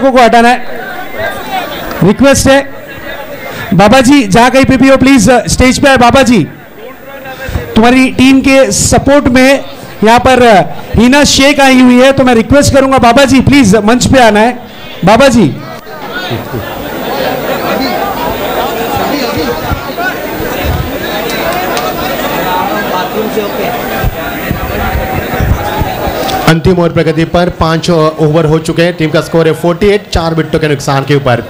लड़कों को हटाना है, रिक्वेस्ट है। बाबा जी जहां कहीं पे भी हो प्लीज स्टेज पे आए। बाबा जी तुम्हारी टीम के सपोर्ट में यहाँ पर हिना शेख आई हुई है, तो मैं रिक्वेस्ट करूंगा बाबा जी प्लीज मंच पे आना है। बाबा जी अंतिम ओवर प्रगति पर 5 ओवर हो चुके हैं। टीम का स्कोर है 48, 4 विकेटों के नुकसान के ऊपर।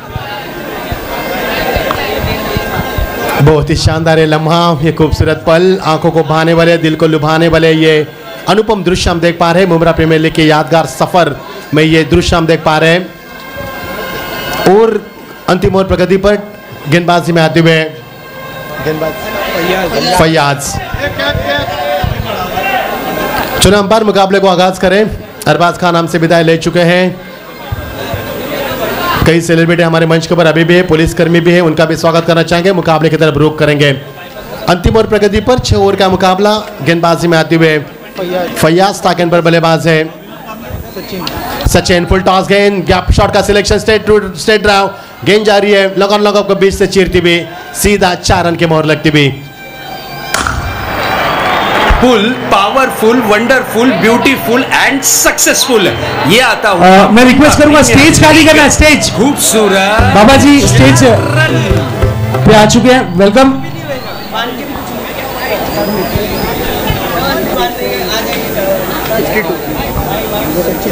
बहुत ही शानदार है लम्हा, ये खूबसूरत पल, आंखों को भाने वाले, दिल को लुभाने वाले ये अनुपम दृश्य हम देख पा रहे हैं। मुंब्रा प्रीमियर लीग के यादगार सफर में ये दृश्य हम देख पा रहे हैं। और अंतिम ओवर प्रगति पर गेंदबाजी में आते हुए फैयाज। चुनाव अंपायर मुकाबले को आगाज करें। अरबाज खान हमसे विदाई ले चुके हैं। कई सेलिब्रिटी हमारे मंच के ऊपर अभी भी है, पुलिसकर्मी भी है, उनका भी स्वागत करना चाहेंगे। मुकाबले की तरफ रुख करेंगे। अंतिम ओवर प्रगति पर 6 ओवर का मुकाबला। गेंदबाजी में आते हुए फैयाज, ताकन पर बल्लेबाज है सचिन। फुल टॉस गेंद, गैप शॉट का सिलेक्शन, स्ट्रेट ड्राइव, गेंद जा रही है लगन लगन को बीच से चीरती हुई, सीधा 4 रन की मोहर लगती हुई। Full powerful, wonderful, beautiful and successful, ये आता हुआ। मैं रिक्वेस्ट करूंगा स्टेज खाली करना, स्टेज खूबसूरत। बाबा जी स्टेज पे आ चुके हैं, वेलकम।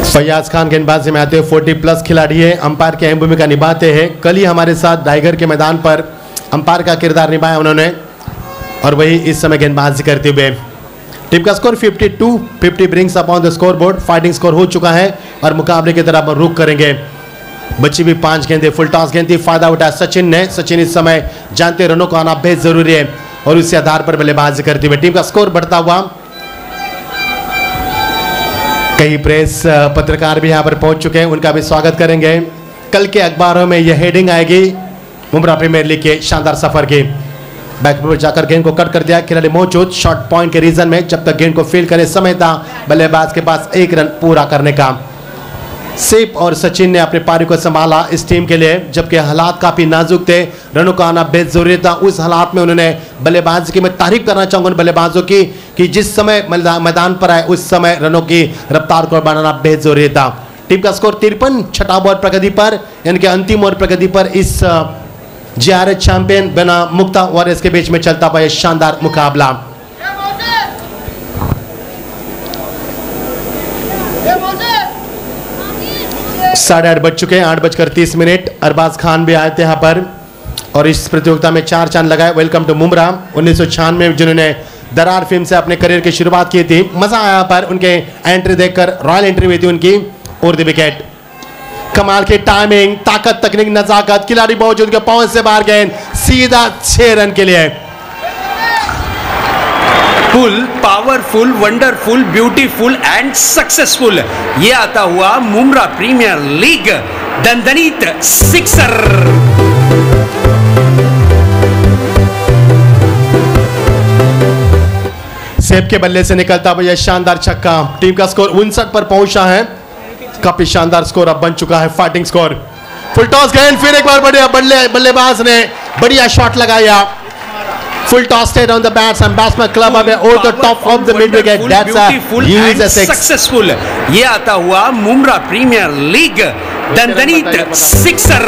फैयाज खान गेंदबाजी में आते हुए 40+ खिलाड़ी है, अंपायर की अहम भूमिका निभाते हैं। कल ही हमारे साथ टाइगर के मैदान पर अंपायर का किरदार निभाया उन्होंने, और वही इस समय गेंदबाजी करते हुए। टीम का score 52, 50 brings upon the score board. Fighting score हो चुका है और मुकाबले की तरफ रुख करेंगे। बची भी 5 गेंदें, फुल टॉस गेंद थी, फायदा उठाया सचिन ने। सचिन इस समय जानते रनों को आना बेहद जरूरी है और उसी आधार पर बल्लेबाजी करते हुए टीम का स्कोर बढ़ता हुआ। कई प्रेस पत्रकार भी यहाँ पर पहुंच चुके हैं, उनका भी स्वागत करेंगे। कल के अखबारों में यह हेडिंग आएगी मुंब्रा प्रीमियर लीग के शानदार सफर की। बैक पर जाकर गेंद को कट कर दिया, खिलाड़ी मौजूद शॉर्ट पॉइंट के रीजन में, जब तक गेंद को फील्ड करे समय था बल्लेबाज के पास 1 रन पूरा करने का। सेफ और सचिन ने अपने पारी को संभाला इस टीम के लिए, जबकि हालात काफी नाजुक थे, रनों का आना बेहद जरूरी था। उस हालात में उन्होंने बल्लेबाजी की, मैं तारीफ करना चाहूंगा उन बल्लेबाजों की कि जिस समय मैदान पर आए उस समय रनों की रफ्तार को बढ़ाना बेहद जरूरी था। टीम का स्कोर 53, 6वां ओवर प्रगति पर, यानी कि अंतिम ओवर प्रगति पर इस जीआरएच चैंपियन बना मुक्ता वॉरियर्स के बीच में चलता हुआ शानदार मुकाबला। साढ़े 8 बज चुके हैं, 8:30। अरबाज खान भी आए थे यहाँ पर और इस प्रतियोगिता में 4 चांद लगाए। Welcome to Mumbra. 1996 में जिन्होंने दरार फिल्म से अपने करियर की शुरुआत की थी, मजा आया पर उनके एंट्री देखकर, रॉयल एंट्री हुई थी उनकी। और द विकेट, कमाल की टाइमिंग, ताकत, तकनीक, नजाकत, खिलाड़ी मौजूद के पहुंच से बाहर गेंद, सीधा 6 रन के लिए। Full powerful, wonderful, beautiful and successful, ये आता हुआ मुंब्रा प्रीमियर लीग दंदनीत सिक्सर। सेब के बल्ले से निकलता हुआ यह शानदार छक्का। टीम का स्कोर 59 पर पहुंचा है। काफी शानदार स्कोर अब बन चुका है, फाइटिंग स्कोर। फुल टॉस गेंद, फिर एक बार बढ़िया बल्लेबाज ने बढ़िया शॉट लगाया। Full toss straight on the bats and batsman club away over the top of the mid wicket. That's a huge successful. ये आता हुआ मुंब्रा प्रीमियर लीग दंदनीत सिक्सर।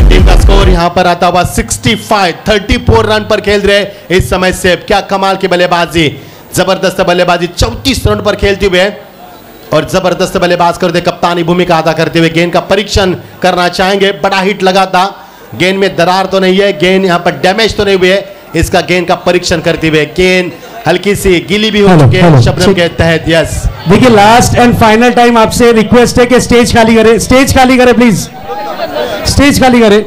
टीम का स्कोर यहाँ पर आता हुआ 65, 34 रन पर खेल रहे इस समय से। क्या कमाल की बल्लेबाजी, जबरदस्त बल्लेबाजी 34 रन पर खेलते हुए और जबरदस्त बल्लेबाज करते, कप्तानी भूमिका अदा करते हुए गेंद का परीक्षण करना चाहेंगे। बड़ा हिट लगा था, गेंद में दरार तो नहीं है, गेंद यहाँ पर डैमेज तो नहीं हुए, इसका गेंद का परीक्षण करते हुए गेंद हल्की सी गीली भी हो चुकी है शबनम के तहत। यस, देखिए लास्ट एंड फाइनल टाइम आपसे रिक्वेस्ट है कि स्टेज खाली करें, स्टेज खाली करें प्लीज, स्टेज खाली करें।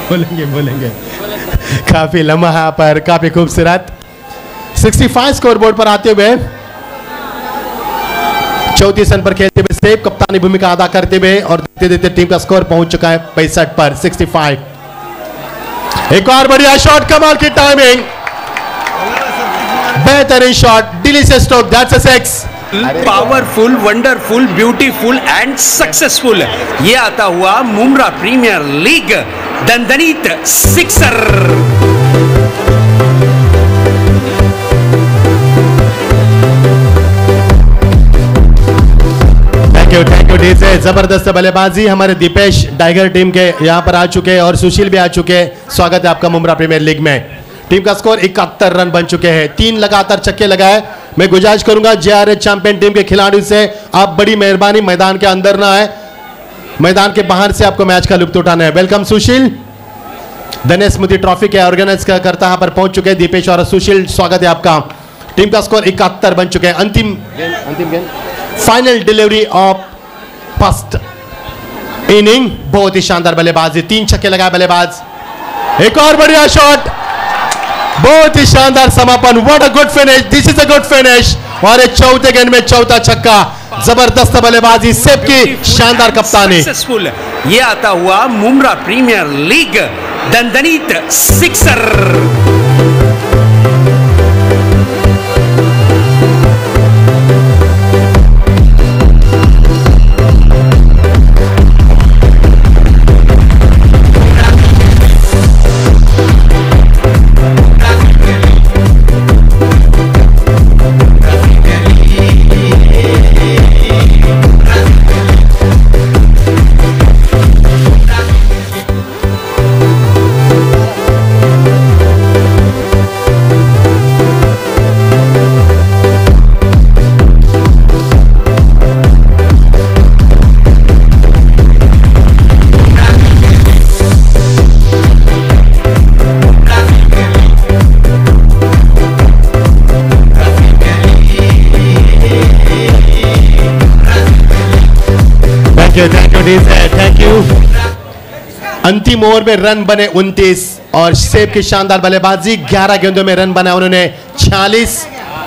बोलेंगे काफी लम्हा है पर काफी खूबसूरत। 65 स्कोर बोर्ड पर आते हुए 34 रन पर खेलते हुए सेब कप्तानी भूमिका अदा करते हुए और देखते देखते टीम का स्कोर पहुंच चुका है 65 पर 65। एक और बढ़िया शॉट, कमाल की टाइमिंग, बेहतरीन shot, delicious stroke, that's a six. Powerful, wonderful, beautiful and successful, ये आता हुआ मुम्रा प्रीमियर लीग दंदनीत सिक्सर। थैंक यू डी से जबरदस्त बल्लेबाजी हमारे दीपेश टाइगर टीम के यहाँ पर आ चुके हैं और सुशील भी आ चुके हैं। स्वागत है आपका मुम्रा प्रीमियर लीग में। टीम का स्कोर 71 रन बन चुके हैं, 3 लगातार छक्के लगाए। मैं गुजारिश करूंगा जेआरएच चैंपियन टीम के खिलाड़ियों से, आप बड़ी मेहरबानी मैदान के अंदर ना आए, मैदान के बाहर से आपको मैच का लुत्फ उठाना है। वेलकम सुशील। धनेश स्मृति ट्रॉफी के ऑर्गेनाइज करता यहाँ पर पहुंच चुके हैं दीपेश और सुशील, स्वागत है आपका। टीम का स्कोर 71 बन चुके हैं। अंतिम गेंद, final delivery of first inning, बहुत ही शानदार बल्लेबाजी, 3 छक्के लगाए बल्लेबाज। एक और बढ़िया शॉट, बहुत ही शानदार समापन, what a good finish, this is a good finish. और एक चौथे गेंद में चौथा छक्का, जबरदस्त बल्लेबाजी, सेब की शानदार कप्तानी। सक्सेसफुल, ये आता हुआ मुम्रा प्रीमियर लीग दंदनीत सिक्सर। Thank you. अंतिम ओवर में रन बने 29 और सेब की शानदार बल्लेबाजी, 11 गेंदों में रन बना उन्होंने 46,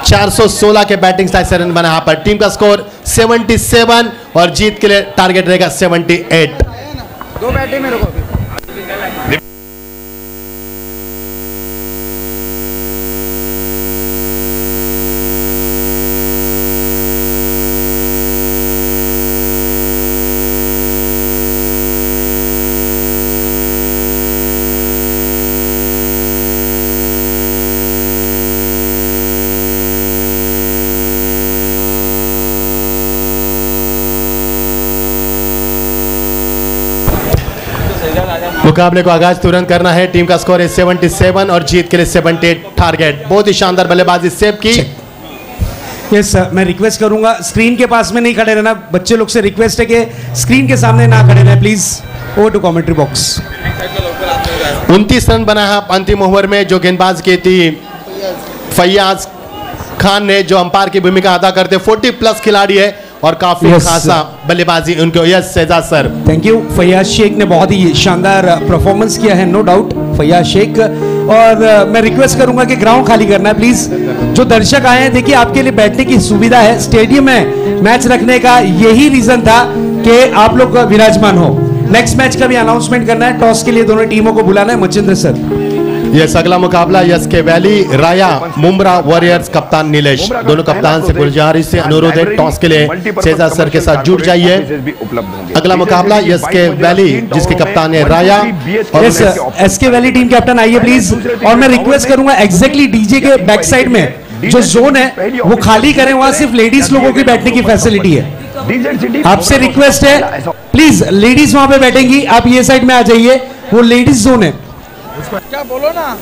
416 के बैटिंग स्ट्राइक से रन बना यहाँ पर। टीम का स्कोर 77 और जीत के लिए टारगेट रहेगा 78। दो बैटिंग में रुको। मुकाबले को आगाज तुरंत करना है। टीम का स्कोर है 77 और जीत के लिए 78 टारगेट। बहुत ही शानदार बल्लेबाजी सेब की। यस मैं रिक्वेस्ट करूंगा स्क्रीन के पास में नहीं खड़े रहना, बच्चे लोग से रिक्वेस्ट है कि स्क्रीन के सामने ना खड़े रहे please. Over to commentary box. 29 run बना है अंतिम ओवर में। जो गेंदबाज की थी फैयाज खान ने, जो अंपायर की भूमिका अदा करते, 40+ खिलाड़ी है और काफी खासा बल्लेबाजी उनको। Yes Shahzad sir. Thank you. Fayaz Shaikh ने बहुत ही शानदार परफॉर्मेंस किया है, नो डाउट फैयाज शेख। और मैं रिक्वेस्ट करूंगा कि ग्राउंड खाली करना है प्लीज। जो दर्शक आए हैं, देखिए आपके लिए बैठने की सुविधा है, स्टेडियम में मैच रखने का यही रीजन था कि आप लोग विराजमान हो। नेक्स्ट मैच का भी अनाउंसमेंट करना है, टॉस के लिए दोनों टीमों को बुलाना है। मचिंद्र सर। यस अगला मुकाबला एसके वैली राया मुम्रा वॉरियर्स, कप्तान नीलेश। दोनों कप्तान से गुजारिश से अनुरोध है टॉस के लिए शहजाद सर के साथ जुड़ जाइए। अगला मुकाबला एसके वैली जिसके कप्तान है राया। एसके वैली टीम कैप्टन आइए प्लीज। और मैं रिक्वेस्ट करूंगा एग्जैक्टली डीजे के बैक साइड में जो जोन है वो खाली करें, वहां सिर्फ लेडीज लोगों की बैठने की फैसिलिटी है। आपसे रिक्वेस्ट है प्लीज, लेडीज वहां पे बैठेंगी, आप ये साइड में आ जाइए, वो लेडीज जोन है। क्या बोलो ना।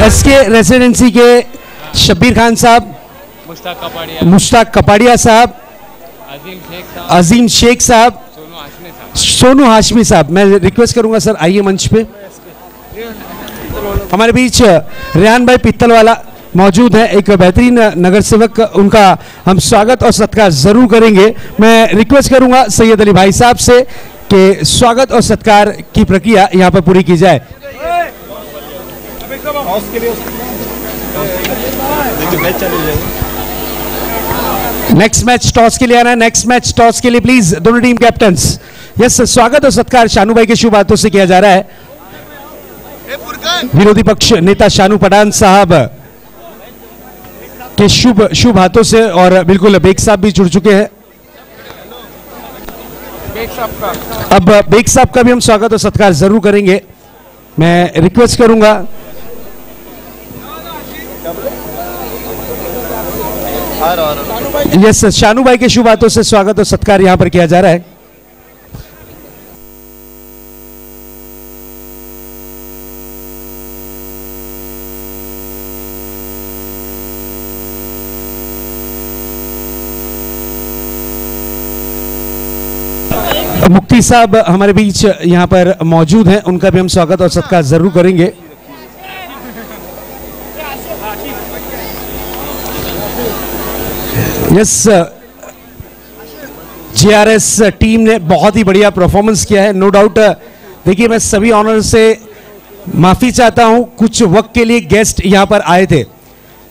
एसके रेसिडेंसी के शब्बीर खान साहब, मुश्ताक कपाड़िया साहब, अजीम शेख साहब, सोनू हाशमी साहब, मैं रिक्वेस्ट करूंगा सर आइए मंच पे। हमारे बीच रेहान भाई पित्तलवाला मौजूद है, एक बेहतरीन नगर सेवक, उनका हम स्वागत और सत्कार जरूर करेंगे। मैं रिक्वेस्ट करूंगा सैयद अली भाई साहब से कि स्वागत और सत्कार की प्रक्रिया यहां पर पूरी की जाए। नेक्स्ट मैच टॉस के लिए आना है, नेक्स्ट मैच टॉस के लिए प्लीज दोनों टीम कैप्टन्स। यस, स्वागत और सत्कार शानू भाई के शुभ हाथों से किया जा रहा है। विरोधी पक्ष नेता शानू पठान साहब के शुभ हाथों से, और बिल्कुल बेग साहब भी जुड़ चुके हैं। अब बेग साहब का भी हम स्वागत और सत्कार जरूर करेंगे। मैं रिक्वेस्ट करूंगा यस, शानू भाई के शुभ हाथों से स्वागत और सत्कार यहां पर किया जा रहा है। मुक्ति साहब हमारे बीच यहां पर मौजूद हैं, उनका भी हम स्वागत और सत्कार जरूर करेंगे। यस, जेआरएस टीम ने बहुत ही बढ़िया परफॉर्मेंस किया है, नो डाउट। देखिए, मैं सभी ऑनर से माफी चाहता हूं, कुछ वक्त के लिए गेस्ट यहां पर आए थे।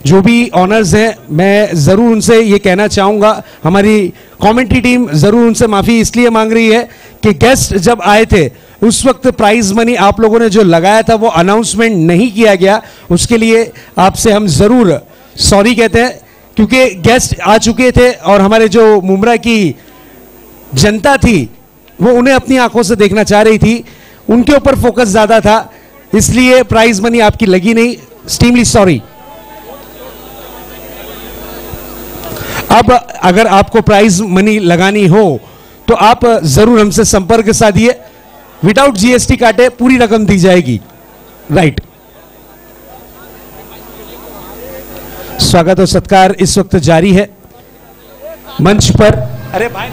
जो भी ऑनर्स हैं, मैं ज़रूर उनसे ये कहना चाहूँगा, हमारी कमेंट्री टीम ज़रूर उनसे माफ़ी इसलिए मांग रही है कि गेस्ट जब आए थे उस वक्त प्राइज मनी आप लोगों ने जो लगाया था वो अनाउंसमेंट नहीं किया गया। उसके लिए आपसे हम ज़रूर सॉरी कहते हैं, क्योंकि गेस्ट आ चुके थे और हमारे जो मुमरा की जनता थी वो उन्हें अपनी आंखों से देखना चाह रही थी, उनके ऊपर फोकस ज़्यादा था, इसलिए प्राइज मनी आपकी लगी नहीं। Extremely sorry. अब अगर आपको प्राइज मनी लगानी हो तो आप जरूर हमसे संपर्क साधिए, विदाउट जीएसटी काटे पूरी रकम दी जाएगी। राइट, स्वागत और सत्कार इस वक्त जारी है मंच पर। अरे भाई,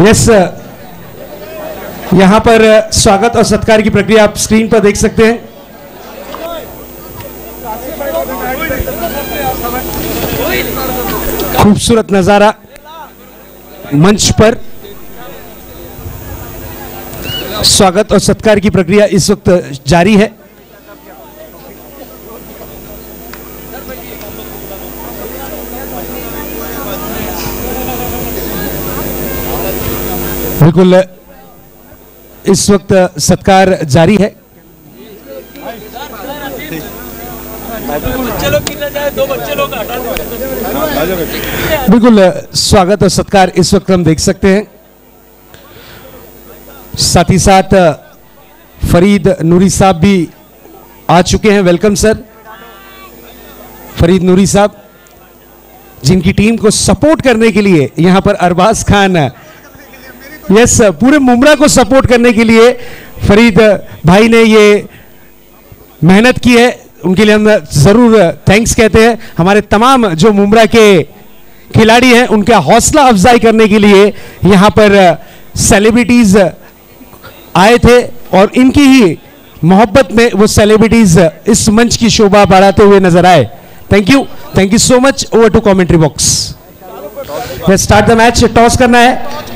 यस, यहां पर स्वागत और सत्कार की प्रक्रिया आप स्क्रीन पर देख सकते हैं। खूबसूरत नजारा मंच पर, स्वागत और सत्कार की प्रक्रिया इस वक्त जारी है। बिल्कुल इस वक्त सत्कार जारी है। बिल्कुल स्वागत और सत्कार इस वक्त हम देख सकते हैं। साथ ही साथ फरीद नूरी साहब भी आ चुके हैं। वेलकम सर, फरीद नूरी साहब, जिनकी टीम को सपोर्ट करने के लिए यहां पर अरबाज खान, यस, पूरे मुमरा को सपोर्ट करने के लिए फरीद भाई ने ये मेहनत की है, उनके लिए हम जरूर थैंक्स कहते हैं। हमारे तमाम जो मुमरा के खिलाड़ी हैं उनका हौसला अफजाई करने के लिए यहां पर सेलिब्रिटीज आए थे और इनकी ही मोहब्बत में वो सेलिब्रिटीज इस मंच की शोभा बढ़ाते हुए नजर आए। Thank you so much. Over to commentary box, start the match. Toss करना है।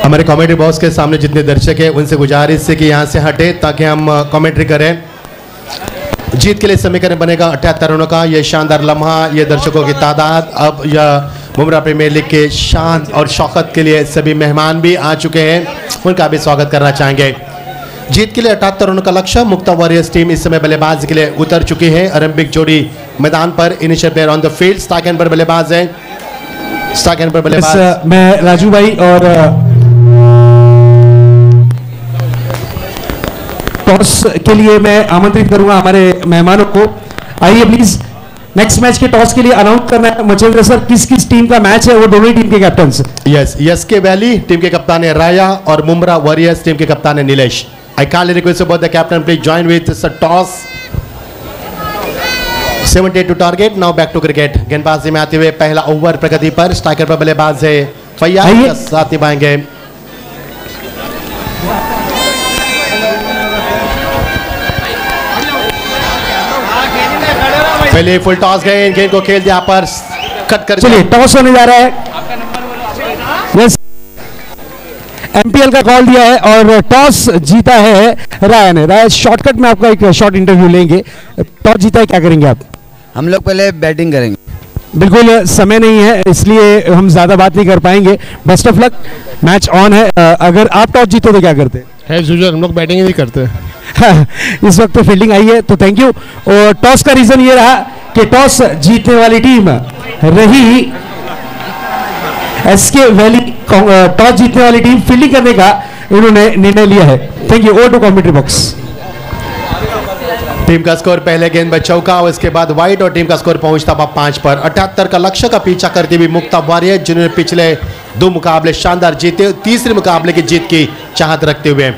हमारे कमेंट्री बॉक्स के सामने जितने दर्शक हैं उनसे गुजारिश है कि यहाँ से हटे ताकि हम कमेंट्री करें। जीत के लिए समीकरण बनेगा 78 रनों का। ये शानदार लम्हा, ये दर्शकों की तादाद। अब यह मुमरा प्रीमियर लीग के शान और शौकत के लिए सभी मेहमान भी आ चुके हैं, उनका भी स्वागत करना चाहेंगे। जीत के लिए 78 रनों का लक्ष्य। मुक्ता वॉरियर्स टीम इस समय बल्लेबाजी के लिए उतर चुकी है। ओलंपिक जोड़ी मैदान पर, initial player on the field. Stock and पर बल्लेबाज है, स्टाक एंड पर बल्लेबाज मैं राजू भाई और टॉस के लिए मैं आमंत्रित करूंगा हमारे मेहमानों को। आइए प्लीज, नेक्स्ट मैच के टॉस के लिए अनाउंस करना है। मचेंद्र सर, किस किस टीम का मैच है वो दोनों ही टीम के कैप्टन। यस के वैली टीम के कप्तान है राया और मुमरा वॉरियर्स टीम के कप्तान है Nilesh. I kindly request about the captain, please join with the toss. 78 to target. Now back to cricket. गेंदबाजी में आते हुए पहला ओवर प्रगति पर। स्ट्राइकर पर बल्लेबाज है फैयाज, साथ निभाएंगे। पहले फुल टॉस गए, गेंद को खेल दिया पर कट कर। चलिए टॉस होने जा रहा है। यस, एमपीएल का कॉल दिया है और टॉस जीता है राय ने। राय, शॉर्टकट में आपका एक शॉर्ट इंटरव्यू लेंगे। टॉस जीता है, क्या करेंगे आप? हम लोग पहले बैटिंग करेंगे। बिल्कुल समय नहीं है, इसलिए हम ज्यादा बात नहीं कर पाएंगे। Best of luck, match on है। अगर आप टॉस जीतो तो क्या करते है? हम लोग बैटिंग ही नहीं करते। इस वक्त तो फील्डिंग आई है, तो थैंक यू। और टॉस का रीजन ये रहा कि टॉस जीतने वाली टीम रही एसके वैली। टॉस जीतने वाली टीम फील्डिंग करने का इन्होंने निर्णय लिया है। Thank you. Over to commentary box. Team का स्कोर पहले गेंद में चौका, उसके बाद वाइड और टीम का स्कोर पहुंचता 5 पर। 78 का लक्ष्य का पीछा करती हुई मुक्ता वॉरियर, जिन्होंने पिछले 2 मुकाबले शानदार जीते, तीसरे मुकाबले की जीत की चाहत रखते हुए।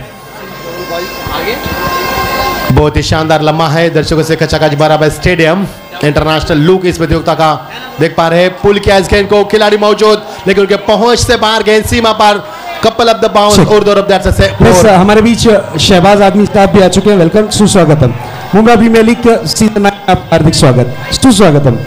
बहुत ही शानदार लम्हा है, दर्शकों से खचाखच भरा हुआ स्टेडियम। इंटरनेशनल लुक इस प्रतियोगिता का देख पा रहे हैं। पुल किया इस गेंद को, खिलाड़ी मौजूद लेकिन उनके पहुंच से बाहर, गेंद सीमा पर। कपल ऑफ द बाउंड और दौर ऑफ दैट से हमारे बीच शहबाज आदमी साहब भी आ चुके हैं। वेलकम, सुस्वागतम। मुंबई प्रीमियर लीग सीजन 9 का हार्दिक स्वागत, सुस्वागतम।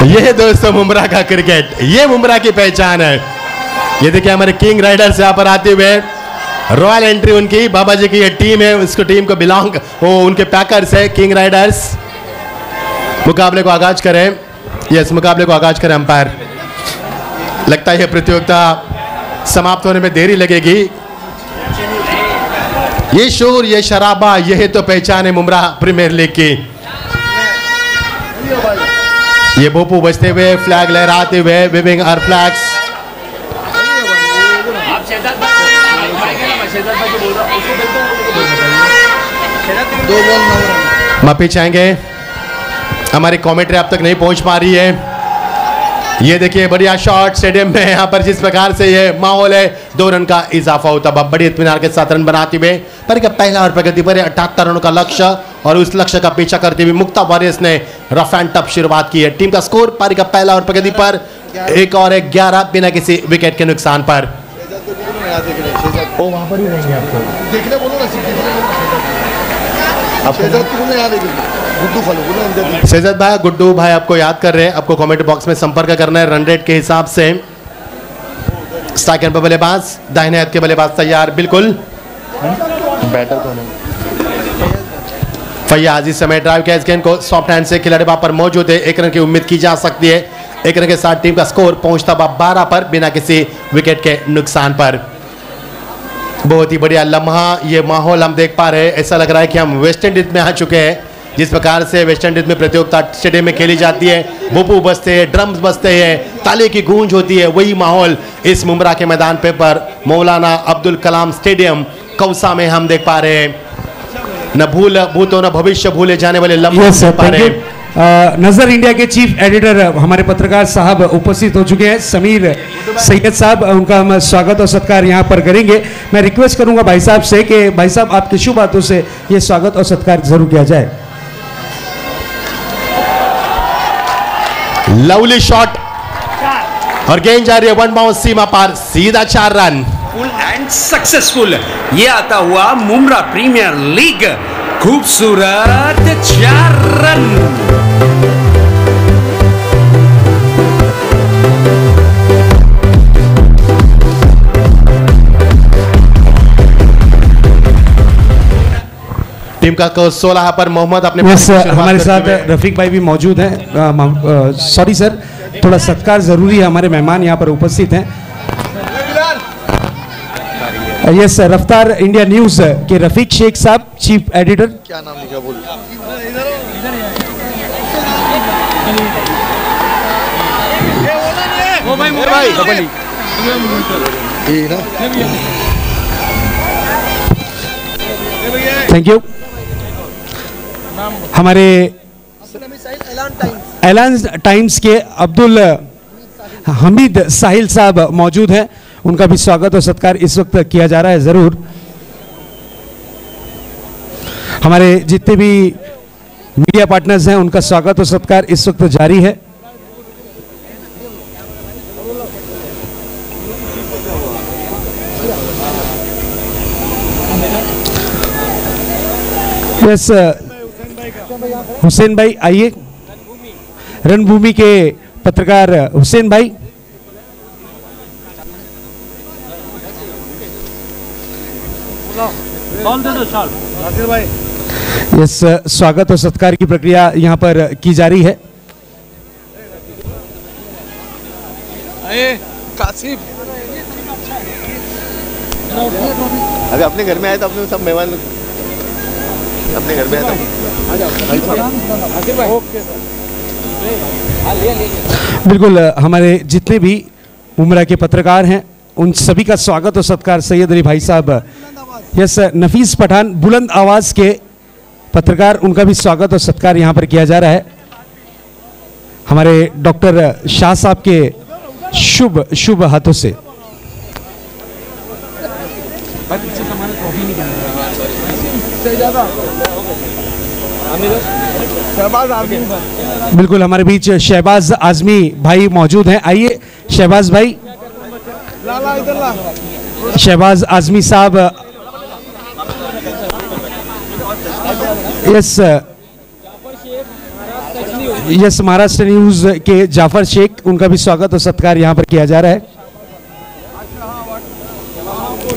ये दोस्तों मुमरा का क्रिकेट, ये मुमरा की पहचान है। ये देखिए हमारे किंग राइडर्स यहाँ पर आते हुए, रॉयल एंट्री उनकी। बाबा जी की ये टीम है, उसको टीम को बिलोंग, वो उनके पैकर्स है किंग राइडर्स। मुकाबले को आगाज करें। यस, मुकाबले को आगाज करें अंपायर। लगता है ये प्रतियोगिता समाप्त होने में देरी लगेगी। ये शोर, ये शराबा, यही तो पहचान है मुमरा प्रीमियर लीग की। ये भोपू बजते हुए, फ्लैग लहराते हुए, वेविंग आवर फ्लैग्स। माफी चाहेंगे, हमारी कमेंट्री अब तक नहीं पहुंच पा रही है। ये देखिए बढ़िया शॉट स्टेडियम में, यहाँ पर जिस प्रकार से ये माहौल है, 2 रन का इजाफा होता है। बड़ी इत्मीनान के साथ रन बनाते हुए पर पहला और प्रगति पर 78 रनों का लक्ष्य, और उस लक्ष्य का पीछा करते हुए मुक्ता वॉरियर्स ने रफ एंड टफ शुरुआत की है। टीम का स्कोर पारी का पहला और प्रगति पर 1 और 11 बिना किसी विकेट के नुकसान पर। शेजद भाई, गुड्डू भाई आपको याद कर रहे हैं, आपको कमेंट बॉक्स में संपर्क करना है रन रेट के हिसाब से। स्ट्राइकर पर बल्लेबाज, दाहिने हाथ के बल्लेबाज तैयार, बिल्कुल। बैटर कौन है? फैयाज इस समय ड्राइव किया इस गेंद को सॉफ्ट हैंड से, खिलाड़ी वहां पर मौजूद है। 1 रन की उम्मीद की जा सकती है। 1 रन के साथ टीम का स्कोर पहुंचता 12 पर बिना किसी विकेट के नुकसान पर। बहुत ही बढ़िया लम्हा, ये माहौल हम देख पा रहे हैं। ऐसा लग रहा है कि हम वेस्ट इंडीज में आ चुके हैं। जिस प्रकार से वेस्ट इंडीज में प्रतियोगिता स्टेडियम में खेली जाती है, भोपू बजते हैं, ड्रम्स बजते हैं, ताली की गूंज होती है, वही माहौल इस मुमरा के मैदान पे पर मौलाना अब्दुल कलाम स्टेडियम कौसा में हम देख पा रहे हैं। न भूतो न भविष्य भूले जाने वाले लम्हे पा रहे हैं। नजर इंडिया के चीफ एडिटर हमारे पत्रकार साहब उपस्थित हो चुके हैं, समीर सैयद साहब, उनका हम स्वागत और सत्कार यहाँ पर करेंगे। मैं रिक्वेस्ट करूंगा भाई साहब से कि भाई साहब आपके शुभ बातों से ये स्वागत और सत्कार जरूर किया जाए। लवली शॉट और गेंद जा रही है 1 बाउंस सीमा पार, सीधा 4 रन। फुल एंड सक्सेसफुल ये आता हुआ मुमरा प्रीमियर लीग, खूबसूरत 4 रन। टीम का 16 पर मोहम्मद अपने हमारे साथ रफीक भाई भी मौजूद हैं। सॉरी सर, थोड़ा सत्कार जरूरी है, हमारे मेहमान यहाँ पर उपस्थित हैं। यस, रफ्तार इंडिया न्यूज के रफीक शेख साहब, चीफ एडिटर। क्या नाम लिखा बोल? Thank you. हमारे एलान टाइम्स के अब्दुल हमीद साहिल साहब मौजूद हैं, उनका भी स्वागत और सत्कार इस वक्त किया जा रहा है। जरूर हमारे जितने भी मीडिया पार्टनर्स हैं उनका स्वागत और सत्कार इस वक्त जारी है। यस, हुसैन भाई आइए। रणभूमि के पत्रकार हुसैन भाई। यस, स्वागत और सत्कार की प्रक्रिया यहाँ पर की जा रही है। अभी अपने घर में आए तो अपने सब मेहमान अपने घर में बिल्कुल, हमारे जितने भी उमरा के पत्रकार हैं उन सभी का स्वागत और सत्कार। सैयद अली भाई साहब, यस, नफीस पठान बुलंद आवाज के पत्रकार, उनका भी स्वागत और सत्कार यहाँ पर किया जा रहा है। हमारे डॉक्टर शाह साहब के शुभ हाथों से। बिल्कुल, हमारे बीच शहबाज आजमी भाई मौजूद हैं। आइए शहबाज भाई। शहबाज आजमी साहब, यस, महाराष्ट्र न्यूज के जाफर शेख, उनका भी स्वागत और सत्कार यहाँ पर किया जा रहा है।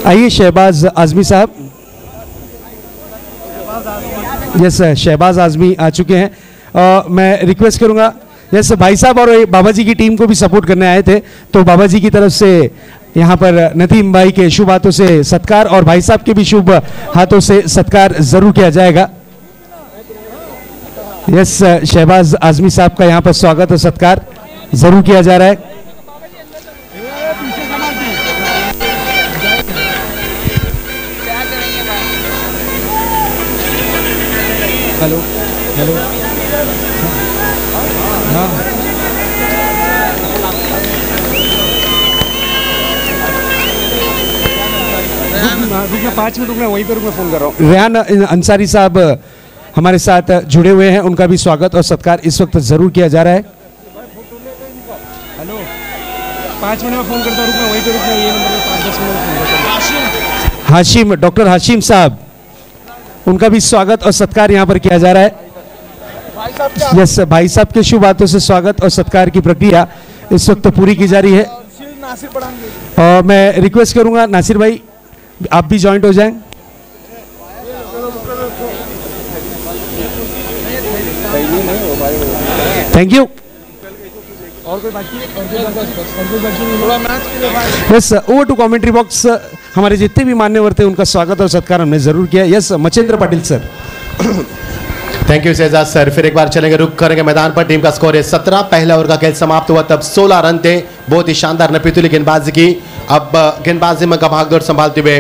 आइए शहबाज आजमी साहब। यस, शहबाज आजमी आ चुके हैं। मैं रिक्वेस्ट करूंगा, यस, भाई साहब और बाबा जी की टीम को भी सपोर्ट करने आए थे, तो बाबा जी की तरफ से यहाँ पर नदीम भाई के शुभ हाथों से सत्कार और भाई साहब के भी शुभ हाथों से सत्कार जरूर किया जाएगा। यस, शहबाज आजमी साहब का यहाँ पर स्वागत और सत्कार जरूर किया जा रहा है। हेलो हेलो, हाँ, रुकना 5 मिनट रुकना, वहीं पे रुकना, फोन कर रहा हूँ। रेहान अंसारी साहब हमारे साथ जुड़े हुए हैं, उनका भी स्वागत और सत्कार इस वक्त जरूर किया जा रहा है। हेलो, 5 मिनट में फोन करता हूँ, रुकना वहीं पे रुकना, ये नंबर पे 5-10 मिनट में फोन करता हूँ। हाशिम, डॉक्टर हाशिम साहब, उनका भी स्वागत और सत्कार यहाँ पर किया जा रहा है। यस, भाई साहब के शुभ हाथों से स्वागत और सत्कार की प्रक्रिया इस वक्त पूरी की जा रही है। और मैं रिक्वेस्ट करूंगा नासिर भाई, आप भी ज्वाइंट हो जाएं। Thank you. और कोई बाकी? Yes, over to commentary box. हमारे जितने भी मान्यवर थे उनका स्वागत और सत्कार हमने जरूर किया। Yes, Machendra Patil sir. Thank you Shahzad sir. फिर एक बार चलेंगे, रुक करेंगे मैदान पर। टीम का स्कोर है 17। पहला ओवर का खेल समाप्त हुआ तब 16 रन थे। बहुत ही शानदार नपीतुली गेंदबाजी की। अब गेंदबाजी में का भागदौड़ संभालते हुए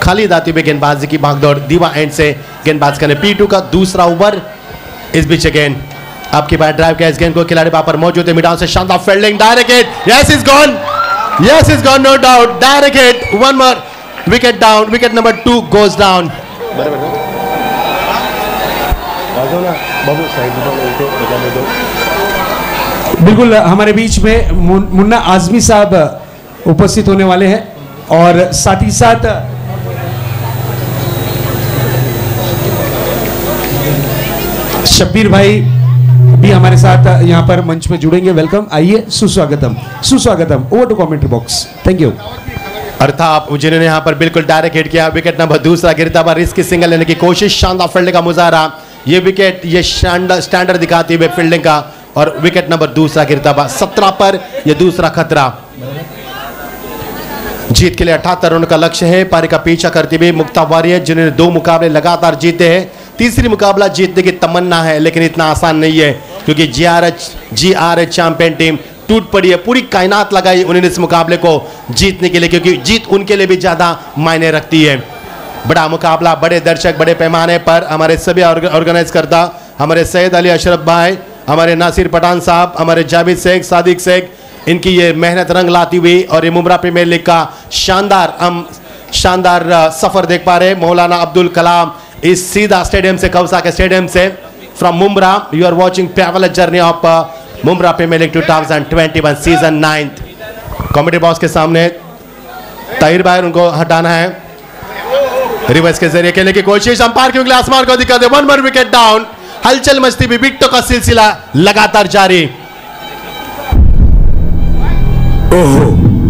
खालिद आते हुए गेंदबाजी की भागदौड़ दीवा एंड से गेंदबाज करने। P2 का दूसरा ओवर। इस बीच गेंद आपकी बार ड्राइव किया, इस गेंद को खिलाड़ी वहां पर मौजूद है। मिडाउन से शानदार fielding, direct hit, yes is gone, yes is gone, no doubt, direct hit, one more wicket down, wicket number 2 goes down. बिल्कुल, हमारे बीच में मुन्ना आजमी साहब उपस्थित होने वाले हैं और साथ ही साथ शब्बीर भाई भी हमारे साथ यहाँ पर मंच पे जुड़ेंगे। वेलकम, आइए, सुस्वागतम, सुस्वागतम। Over to commentary box. Thank you. अर्थात जिन्होंने यहाँ पर बिल्कुल डायरेक्ट हिट किया। विकेट नंबर दूसरा गिरता हुआ, रिस्की सिंगल लेने की कोशिश, शानदार फील्डिंग का मुजाहरा। ये विकेट ये स्टैंडर्ड दिखाती हुए फील्डिंग का, और विकेट नंबर दूसरा गिरता हुआ 17 पर। यह दूसरा खतरा। जीत के लिए 78 रन का लक्ष्य है। पारी का पीछा करती हुई मुक्ता वॉरियर, जिन्होंने 2 मुकाबले लगातार जीते हैं, तीसरी मुकाबला जीतने की तमन्ना है, लेकिन इतना आसान नहीं है, क्योंकि जीआरएच चैंपियन टीम टूट पड़ी है। पूरी कायनात लगाई उन्होंने इस मुकाबले को जीतने के लिए, क्योंकि जीत उनके लिए भी ज्यादा मायने रखती है। बड़ा मुकाबला, बड़े दर्शक, बड़े पैमाने पर हमारे सभी ऑर्गेनाइज करता, हमारे सैयद अली अशरफ भाई, हमारे नासिर पठान साहब, हमारे जावेद शेख, सादिक शेख, इनकी ये मेहनत रंग लाती हुई, और ये मुमरा प्रीमियर लीग का शानदार सफर देख पा रहे। मौलाना अब्दुल कलाम इस सीधा स्टेडियम से, कौसा के स्टेडियम से, from Mumbra you are watching parallel journey of Mumbra premier league 2021 season 9th। Comedy box के सामने ताहिर भाई, उनको हटाना है। रिवर्स के जरिए खेलने की कोशिश, अंपायर की उंगली आसमान को दिखा दे। 1 more विकेट डाउन। हलचल मचती भी, विकेटों का सिलसिला लगातार जारी। ओहो,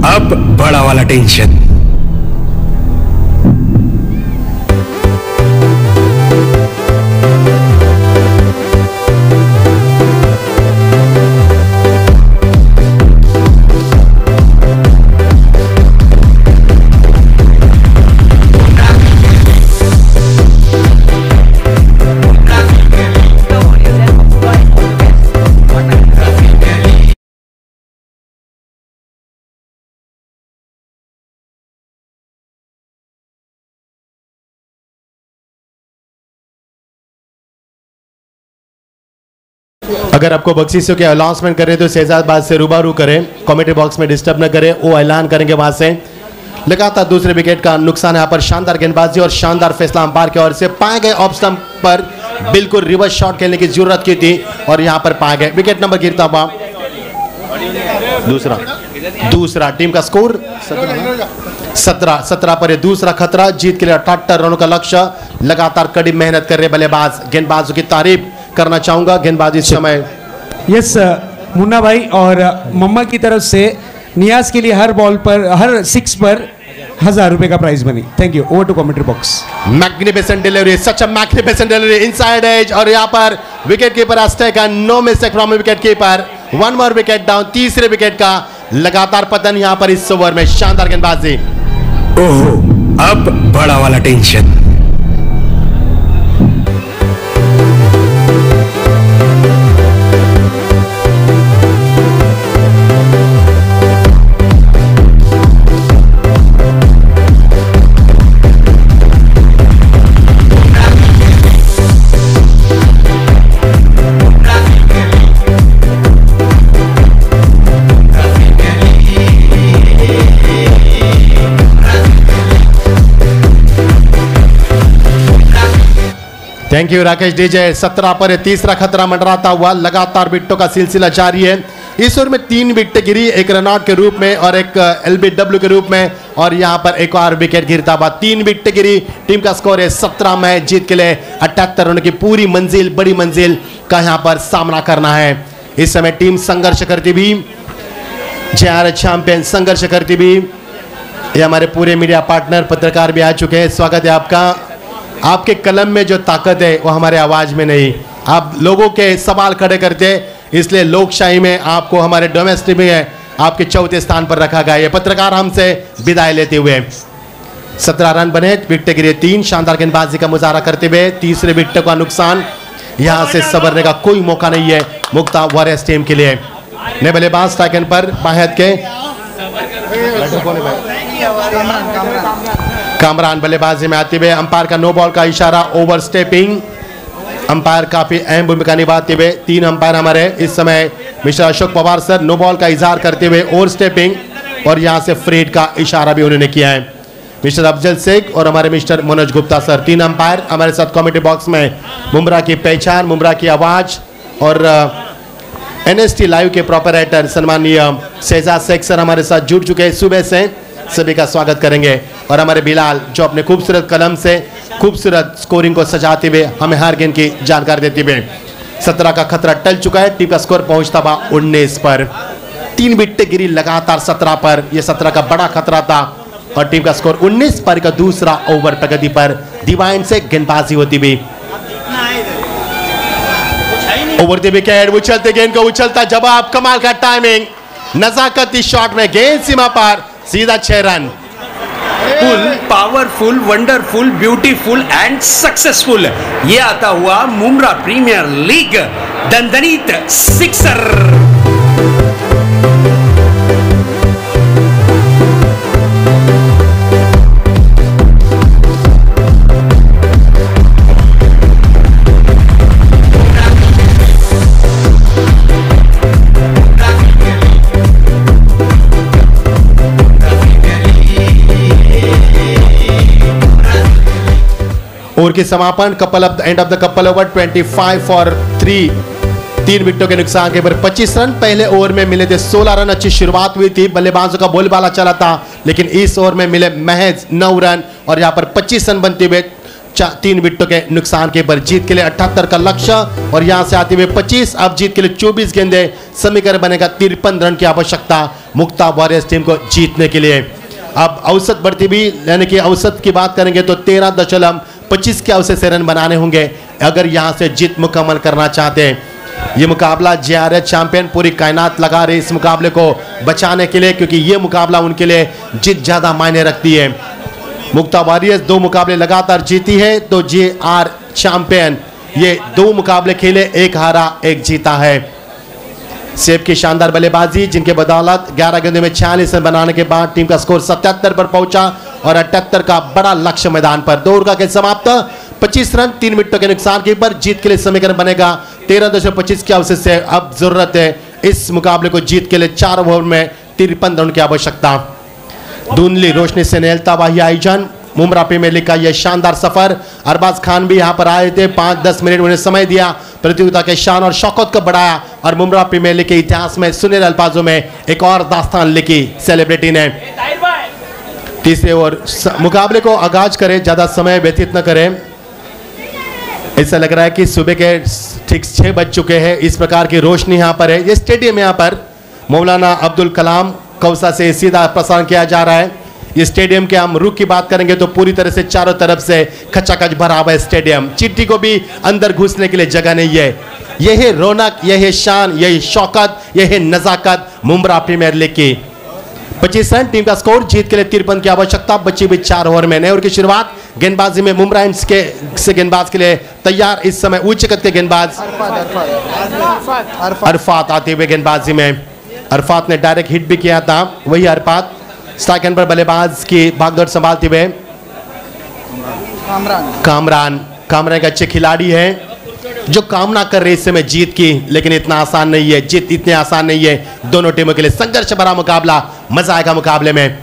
अब बड़ा वाला टेंशन। अगर आपको बख्शीशों के अनाउंसमेंट करें तो शहजादबाद से रूबरू करें, कमेटी बॉक्स में डिस्टर्ब न करें, वो ऐलान करेंगे वहां से। लगातार दूसरे विकेट का नुकसान यहाँ पर। शानदार गेंदबाजी और शानदार फैसला अंपायर की ओर से। पाए गए ऑफ स्टंप पर बिल्कुल रिवर्स शॉट खेलने की जरूरत की थी, और यहाँ पर पाए गए। विकेट नंबर गिरता हुआ दूसरा। टीम का स्कोर 17 पर। दूसरा खतरा। जीत के लिए 78 रनों का लक्ष्य। लगातार कड़ी मेहनत कर रहे बल्लेबाज। गेंदबाजों की तारीफ करना चाहूंगा। गेंदबाजी इस समय यस मुन्ना भाई और मम्मा की तरफ से नियाज के लिए हर बॉल पर, हर 6 पर 1000 रुपए का प्राइज बनी। Thank you. Over to commentary box. Magnificent delivery, such a magnificent delivery, inside edge, और यहाँ पर विकेट कीपर अस्टेका, no mistake from wicket keeper. 1 more wicket down. तीसरे विकेट का लगातार पतन यहाँ पर इस ओवर में। शानदार गेंदबाजी। ओहो, अब बड़ा वाला tension. Thank you Rakesh DJ. 17 पर तीसरा खतरा मंडराता हुआ। लगातार विकेटों का सिलसिला जारी है। इस ओवर में 3 विकेट गिरी, एक रनआउट के रूप में और एक एलबीडब्ल्यू के रूप में, और यहां पर एक और विकेट गिरता हुआ। 3 विकेट गिरी। टीम का स्कोर है 17 में। जीत के लिए 78 रन की पूरी मंजिल, बड़ी मंजिल का यहां पर सामना करना है। इस समय टीम संघर्ष करती भी, जेआरएच चैंपियन संघर्ष करती भी। ये हमारे पूरे मीडिया पार्टनर पत्रकार भी आ चुके हैं। स्वागत है आपका। आपके कलम में जो ताकत है वो हमारे आवाज में नहीं। आप लोगों के सवाल खड़े करते, इसलिए लोकशाही में आपको, हमारे डोमेस्टिक में आपके चौथे स्थान पर रखा गया है। पत्रकार हमसे विदाई लेते हुए 17 रन बने, विकेट गिरे 3। शानदार गेंदबाजी का मुजाहरा करते हुए तीसरे विकेट का नुकसान। यहां से संवरने का कोई मौका नहीं है मुक्ता वॉरियर्स टीम के लिए। नए बल्लेबाज स्ट्राइक पर बाहर के कामरान बल्लेबाजी में आते हुए। अंपायर का नो बॉल का इशारा, ओवर स्टेपिंग। अंपायर काफी अहम भूमिका निभाते हुए। 3 अंपायर हमारे इस समय mister Ashok Pawar sir no ball का इजहार करते हुए ओवर स्टेपिंग, और यहां से फ्रीड का इशारा भी उन्होंने किया है। मिस्टर अफजल शेख और हमारे mister Manoj Gupta sir, 3 umpire हमारे साथ कमेटी बॉक्स में। मुमरा की पहचान, मुमरा की आवाज, और एनएसटी लाइव के प्रोपराइटर सन्माननीय शहजाद शेख सर हमारे साथ जुड़ चुके हैं सुबह से। सभी का स्वागत करेंगे। और हमारे बिलाल जो अपने खूबसूरत कलम से खूबसूरत स्कोरिंग को सजाते हुए हमें हर गेंद की जानकारी देते हुए। 17 का खतरा टल चुका है। टीम का स्कोर पहुंचता हुआ 19 पर। 3 विकेट गिरी लगातार 17 पर। यह 17 का बड़ा खतरा था। और टीम का स्कोर 19 पर का दूसरा ओवर प्रगति पर डिवाइन से गेंदबाजी होती हुई। ओवर द विकेट, उछलते गेंद को उछलता जवाब, कमाल का टाइमिंग, नजाकती शॉट में गेंद सीमा पर, सीधा 6 रन। Full powerful, wonderful, beautiful and successful, ये आता हुआ मुम्रा प्रीमियर लीग दंदनीत सिक्सर। ओवर के समापन, couple of the end of the couple over 25 for 3, 3 विकेटों के नुकसान के पर 25 रन। पहले ओवर में मिले थे 16 रन, अच्छी शुरुआत हुई थी, बल्लेबाजों का बोलबाला चला था, लेकिन इस ओवर में मिले महज 9 रन और यहां पर 25 रन बनते हुए 3 विकेटों के नुकसान के पर जीत के लिए 78 का लक्ष्य और यहां से आते हुए 25, अब जीत के लिए 24 गेंदे, समीकरण बनेगा 53 रन की आवश्यकता मुक्ता वॉरियर्स टीम को जीतने के लिए। अब औसत बढ़ती हुई, यानी कि औसत की बात करेंगे तो 13.25 के औसत से रन बनाने होंगे अगर यहां से जीत मुकम्मल करना चाहते हैं। ये मुकाबला जेआरएच चैंपियन पूरी कायनात लगा रही इस मुकाबले को बचाने के लिए, क्योंकि ये मुकाबला उनके लिए जीत ज्यादा मायने रखती है। मुक्ता वॉरियर्स 2 मुकाबले लगातार जीती है, तो जेआर चैंपियन ये 2 मुकाबले खेले, 1 हारा 1 जीता है। सेब की शानदार बल्लेबाजी, जिनके बदौलत 11 गेंदों में 46 रन बनाने के बाद टीम का स्कोर 77 पर पहुंचा और 78 का बड़ा लक्ष्य मैदान पर। 2 ओवर का खेल समाप्त, 25 रन 3 विकेटों के नुकसान के पर जीत के लिए समीकरण बनेगा 13.25 के अवसर से। अब जरूरत है इस मुकाबले को जीत के लिए 4 ओवर में 53 रन की आवश्यकता। धुंधली रोशनी से नेलता वाही आयोजन, मुम्रा प्रीमियर लीग का यह शानदार सफर। अरबाज खान भी यहां पर आए थे, 5-10 मिनट उन्हें समय दिया, प्रतियोगिता के शान और शौकत को बढ़ाया और मुम्रा प्रीमियर लीग के इतिहास में सुनहरे अल्फाजों में एक और दास्तान लिखी सेलिब्रिटी ने। तीसरे ओवर मुकाबले को आगाज करें, ज्यादा समय व्यतीत न करें। ऐसा लग रहा है कि सुबह के ठीक 6 बज चुके हैं, इस प्रकार की रोशनी यहाँ पर है। ये स्टेडियम यहाँ पर मौलाना अब्दुल कलाम कौसा से सीधा प्रसारण किया जा रहा है। इस स्टेडियम के हम रुख की बात करेंगे तो पूरी तरह से चारों तरफ से खचाखच भरा हुआ है स्टेडियम, चिट्ठी को भी अंदर घुसने के लिए जगह नहीं है। यह है रौनक, यह है शान, यह है शौकत, यह है नजाकत मुम्रा प्रीमियर लीग की। 25 रन टीम का स्कोर, जीत के लिए 53 की आवश्यकता बची भी 4 ओवर में। नए ओवर की शुरुआत गेंदबाजी में मुम्रा इंड्स के से गेंदबाज के लिए तैयार, इस समय उच्च कद के गेंदबाज अरफात आते हुए गेंदबाजी में। अरफात ने डायरेक्ट हिट भी किया था, वही अरफात स्ट्राइक एंड पर बल्लेबाज की भागदौड़ संभालते हुए कामरान एक अच्छे खिलाड़ी है जो कामना कर रहे इस समय जीत की, लेकिन इतना आसान नहीं है, जीत इतनी आसान नहीं है। दोनों टीमों के लिए संघर्ष भरा मुकाबला, मजा आएगा मुकाबले में।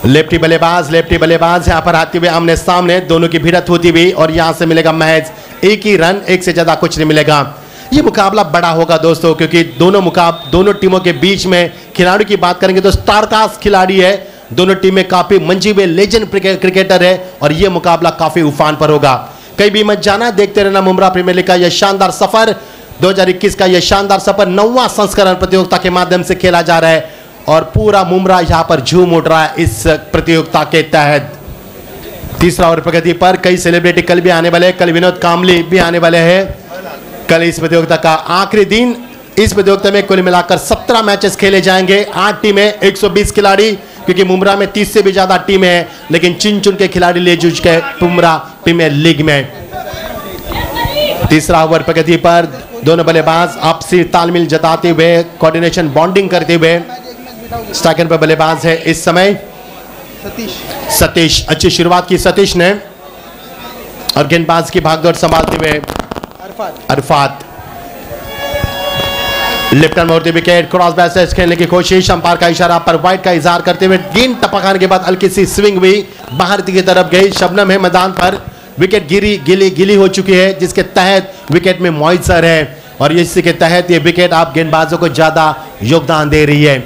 लेफ्टी बल्लेबाज यहां पर आते हुए आमने सामने, दोनों की भिड़ंत होती हुई और यहां से मिलेगा महज 1 ही रन, 1 से ज्यादा कुछ नहीं मिलेगा। ये मुकाबला बड़ा होगा दोस्तों, क्योंकि दोनों टीमों के बीच में खिलाड़ियों की बात करेंगे तो स्टारकास्ट खिलाड़ी है, दोनों टीमें काफी मंजी हुए लेजेंड क्रिकेटर है और ये मुकाबला काफी उफान पर होगा। कहीं भी मत जाना, देखते रहना मुम्रा प्रीमियर लीग का यह शानदार सफर, 2021 का यह शानदार सफर 9वां संस्करण प्रतियोगिता के माध्यम से खेला जा रहा है और पूरा मुम्रा यहां पर झूम उठ रहा है इस प्रतियोगिता के तहत। तीसरा ओवर प्रगति पर कई सेलिब्रिटी कल भी आने वाले, कल विनोद कामली भी आने वाले हैं। कल इस प्रतियोगिता का आखिरी दिन। इस प्रतियोगिता में कुल मिलाकर 17 मैचेस खेले जाएंगे, 8 टीमें, 120 खिलाड़ी, क्योंकि मुम्रा में 30 से भी ज्यादा टीमें हैं, लेकिन चुन के खिलाड़ी ले जूझ के मुम्रा प्रीमियर लीग में। तीसरा ओवर प्रगति पर दोनों बल्लेबाज आपसी तालमेल जताते हुए, कोऑर्डिनेशन बॉन्डिंग करते हुए। स्ट्राइकर पर बल्लेबाज है इस समय सतीश, अच्छी शुरुआत की सतीश ने और गेंदबाज की भागदौड़ संभालते हुए अरफात। लेफ्ट हैंड मोड़ते विकेट, क्रॉस बैसेज खेलने की कोशिश, अंपायर का इशारा पर वाइड का इजहार करते हुए गेंद टपकाने के बाद हल्की सी स्विंग हुई, बाहर की तरफ गई। शबनम है मैदान पर, विकेट गिली हो चुकी है, जिसके तहत विकेट में मॉइस्चर है और इसी के तहत ये विकेट आप गेंदबाजों को ज्यादा योगदान दे रही है।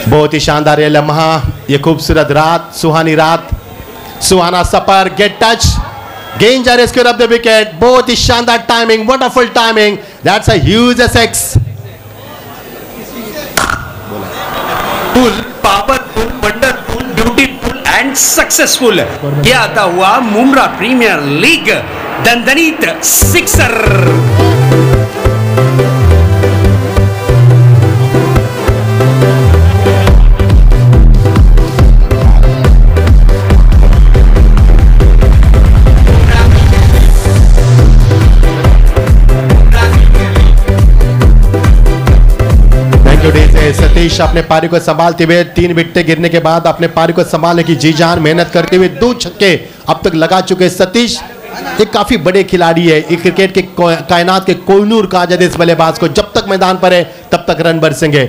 बहुत ही शानदार ये लम्हा, ये खूबसूरत रात, सुहानी रात, सुहाना सफर, गेट टच, गेंद जा रेस्क्यू ऑफ द विकेट, बहुत ही शानदार timing, wonderful timing, that's a huge 6। Full and successful. ये आता हुआ मुम्रा प्रीमियर लीग दंदनीत सिक्सर। सतीश अपने पारी को संभालते हुए 3 विकेट गिरने के बाद अपने पारी को संभालने की जी जान मेहनत करते हुए 2 छक्के अब तक लगा चुके सतीश एक काफी बड़े खिलाड़ी है। एक क्रिकेट के कायनात के कोहिनूर कहा जाए इस बल्लेबाज को, जब तक मैदान पर है तब तक रन बरसेंगे।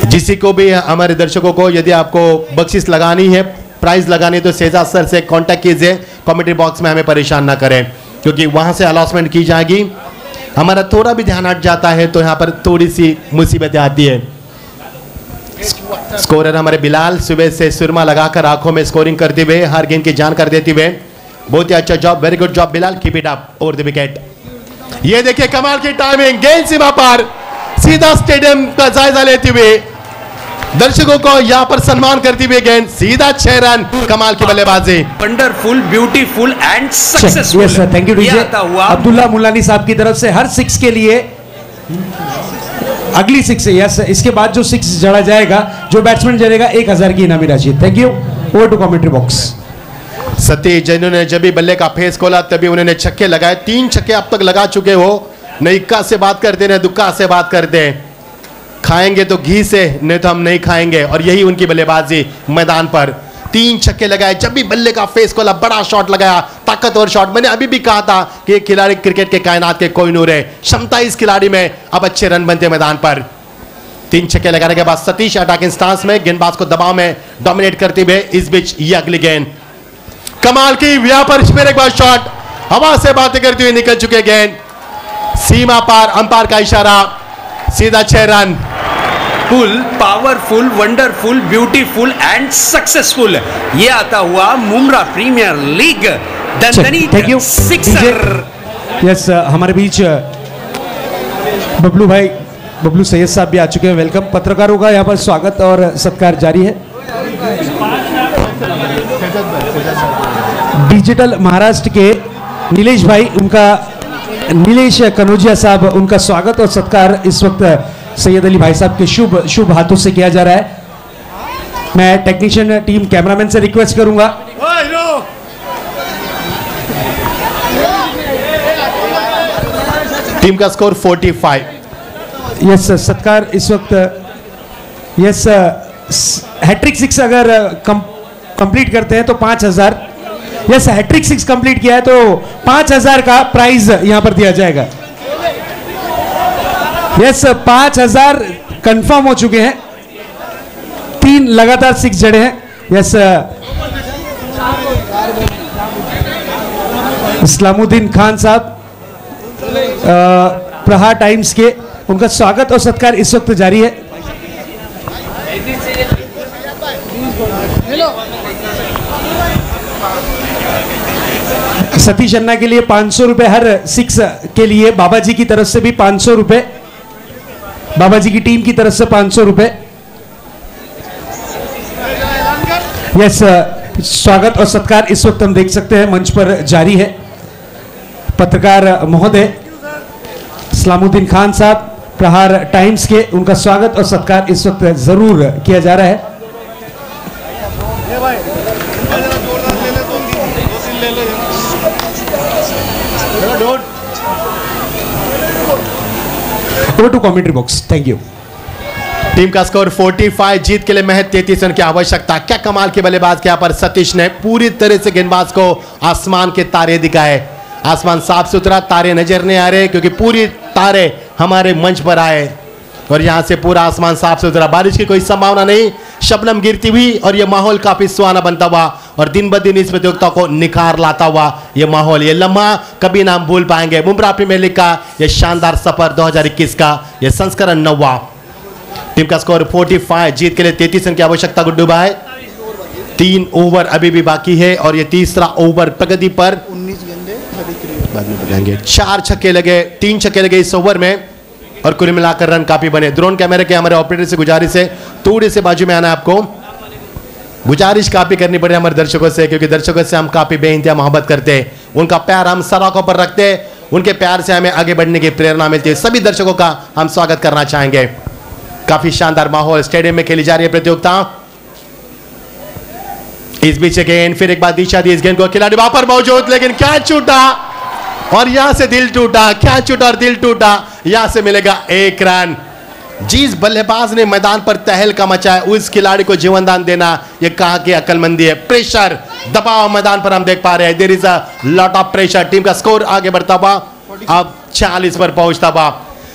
जिसी को भी हमारे दर्शकों को यदि आपको बख्शिश लगानी है, प्राइज लगानी है तो सेजा सर से कांटेक्ट कीजिए। कमेंट्री बॉक्स में हमें परेशान ना करें क्योंकि वहां से अलाउंसमेंट की जाएगी। हमारा थोड़ा भी ध्यान हट जाता है तो यहाँ पर थोड़ी सी मुसीबतें आती है। स्कोरर हमारे बिलाल सुबह से सुरमा लगाकर आंखों में स्कोरिंग करते हुए हर गेंद की जानकारी देते हुए बहुत ही अच्छा job, very good job Bilal, keep it up over the wicket. ये देखिए कमाल की टाइमिंग, गेंद सीमा पार, सीधा स्टेडियम का जायजा लेते हुए दर्शकों को यहाँ पर सम्मान करती हुई गेंद सीधा 6 रन, कमाल की बल्लेबाजी। Wonderful, beautiful and successful. Yes sir, thank you DJ. Abdullah Mulani साहब की तरफ से हर 6 के लिए अगली 6 है। यस, इसके बाद जो 6 जड़ा जाएगा, जो बैट्समैन जड़ेगा 1000 की इनामी राशि। Thank you. Over to commentary box. Satish जिन्होंने जब भी बल्ले का फेस खोला तभी उन्होंने छक्के लगाए, 3 छक्के अब तक लगा चुके हो। न इक्का से बात करते न दुक्का से बात करते, खाएंगे तो घी से, नहीं तो हम नहीं खाएंगे। और यही उनकी बल्लेबाजी मैदान पर, 3 छक्के लगाए, जब भी बल्ले का फेस खोला बड़ा शॉट लगाया, ताकतवर शॉट। मैंने अभी भी कहा था कि एक खिलाड़ी क्रिकेट के कायनात के कोहिनूर है, क्षमता इस खिलाड़ी में, अब अच्छे रन बनते मैदान पर। 3 छक्के लगाने के बाद सतीश अटैकिंग स्टांस में गेंदबाज को दबाव में डोमिनेट करते हुए इस बीच ये अगली गेंद कमाल की, यहां पर फिर एक बार शॉट, हवा से बातें करते हुए निकल चुके गेंद सीमा पार, अंपायर का इशारा, सीधा 6 रन। Full, powerful, wonderful, beautiful and successful. ये आता हुआ मुम्रा प्रीमियर लीग दंदनीत सिक्सर। यस, हमारे बीच बबलू भाई, बबलू सैयद साहब भी आ चुके हैं। वेलकम। पत्रकारों का यहाँ पर स्वागत और सत्कार जारी है। डिजिटल महाराष्ट्र के नीलेश भाई, उनका नीलेश कनौजिया साहब, उनका स्वागत और सत्कार इस वक्त सैयद अली भाई साहब के शुभ हाथों से किया जा रहा है। मैं टेक्नीशियन टीम कैमरामैन से रिक्वेस्ट करूंगा। टीम का स्कोर 45। यस, सत्कार इस वक्त, यस, हैट्रिक 6 अगर कंप्लीट करते हैं तो 5000। यस, हैट्रिक 6 कंप्लीट किया है तो 5000 का प्राइज यहां पर दिया जाएगा। यस, 5000 कंफर्म हो चुके हैं, 3 लगातार 6 जड़े हैं। यस, इस्लामुद्दीन खान साहब प्रहार टाइम्स के, उनका स्वागत और सत्कार इस वक्त जारी है। सतीश अन्ना के लिए 500 रुपए, हर 6 के लिए बाबा जी की तरफ से भी 500 रुपए, बाबा जी की टीम की तरफ से 500 रुपए। यस, स्वागत और सत्कार इस वक्त हम देख सकते हैं मंच पर जारी है। पत्रकार महोदय इस्लामुद्दीन खान साहब प्रहार टाइम्स के, उनका स्वागत और सत्कार इस वक्त जरूर किया जा रहा है। Over to commentary box. Thank you. Team का स्कोर 45, जीत के लिए महज 33 रन की आवश्यकता। क्या कमाल के बल्लेबाज के यहाँ पर सतीश ने पूरी तरह से गेंदबाज को आसमान के तारे दिखाए। आसमान साफ सुथरा, तारे नजर नहीं आ रहे क्योंकि पूरी तारे हमारे मंच पर आए और यहाँ से पूरा आसमान साफ सुथरा, बारिश की कोई संभावना नहीं, शबनम गिरती हुई और ये माहौल काफी सुहाना बनता हुआ और दिन ब दिन इस प्रतियोगिता को निखार लाता हुआ ये माहौल, ये लम्हा कभी ना हम भूल पाएंगे। मुम्रा प्रीमियर लीग का ये शानदार सफर 2021 का ये संस्करण 9वां। टीम का स्कोर 45, जीत के लिए 33 रन की आवश्यकता। गुड्डू भाई, 3 ओवर अभी भी बाकी है और ये तीसरा ओवर प्रगति पर। 19 गेंदें बाद में बताएंगे। 4 छक्के लगे, 3 छक्के लगे इस ओवर में। और कुल मिलाकर रन काफी बने। ड्रोन कैमरे के हमारे ऑपरेटर से गुजारिश है थोड़े से बाजू में आना है आपको। गुजारिश काफी करनी पड़े हमारे दर्शकों से, क्योंकि दर्शकों से हम काफी बेइंतहा मोहब्बत करते हैं। उनका प्यार हम सर आंखों पर रखते हैं, उनके प्यार से हमें आगे बढ़ने की प्रेरणा मिलती है। सभी दर्शकों का हम स्वागत करना चाहेंगे। काफी शानदार माहौल स्टेडियम में खेली जा रही है प्रतियोगिता। इस बीच गेंद फिर एक बार दिशा दी इस गेंद को, खिलाड़ी वहां पर मौजूद, लेकिन क्या छूटा और यहां से दिल टूटा। क्या छूटा और दिल टूटा, यहां से मिलेगा 1 रन। जिस बल्लेबाज ने मैदान पर तहलका मचाया उस खिलाड़ी को जीवनदान देना यह कहां की अक्लमंदी है। प्रेशर दबाव मैदान पर हम देख पा रहे हैं। There is a lot of pressure. Team का स्कोर आगे बढ़ता हुआ अब 40 पर पहुंचता हुआ।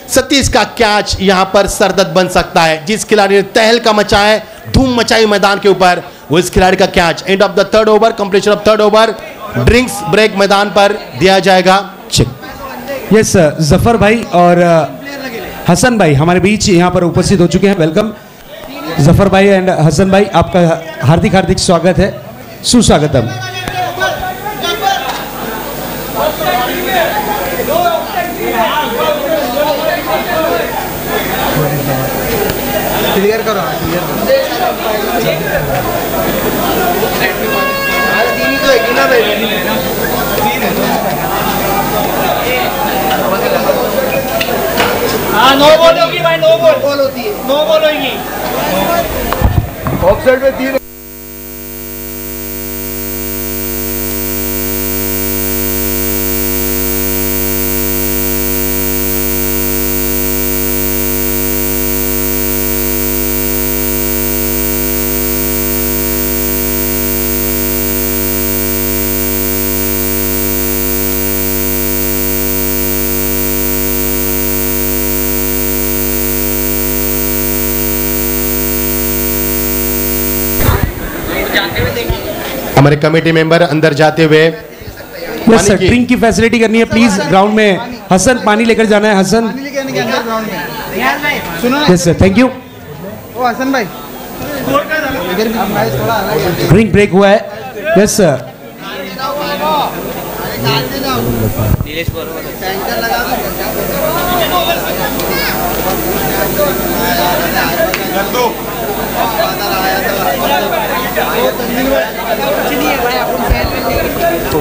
सतीश का कैच यहां पर सरदर्द बन सकता है। जिस खिलाड़ी ने तहलका मचाया, धूम मचाई मैदान के ऊपर, उस खिलाड़ी का catch. End of the 3rd over, completion of 3rd over, drinks break मैदान पर दिया जाएगा। यस जफर भाई और हसन भाई हमारे बीच यहाँ पर उपस्थित हो चुके हैं। वेलकम जफर भाई एंड हसन भाई, आपका हार्दिक हार्दिक स्वागत है, सुस्वागतम। क्लियर करो, हाँ नो बॉल होगी भाई, नो बॉल होती है, नो बॉल होगी। ऑफसाइड में 3। हमारे कमेटी मेंबर अंदर जाते हुए यस सर, ड्रिंक की फैसिलिटी करनी है प्लीज ग्राउंड में। हसन पानी लेकर जाना है, Hasan. Yes sir, thank you. ओ हसन भाई, ड्रिंक ब्रेक हुआ है। यस सर,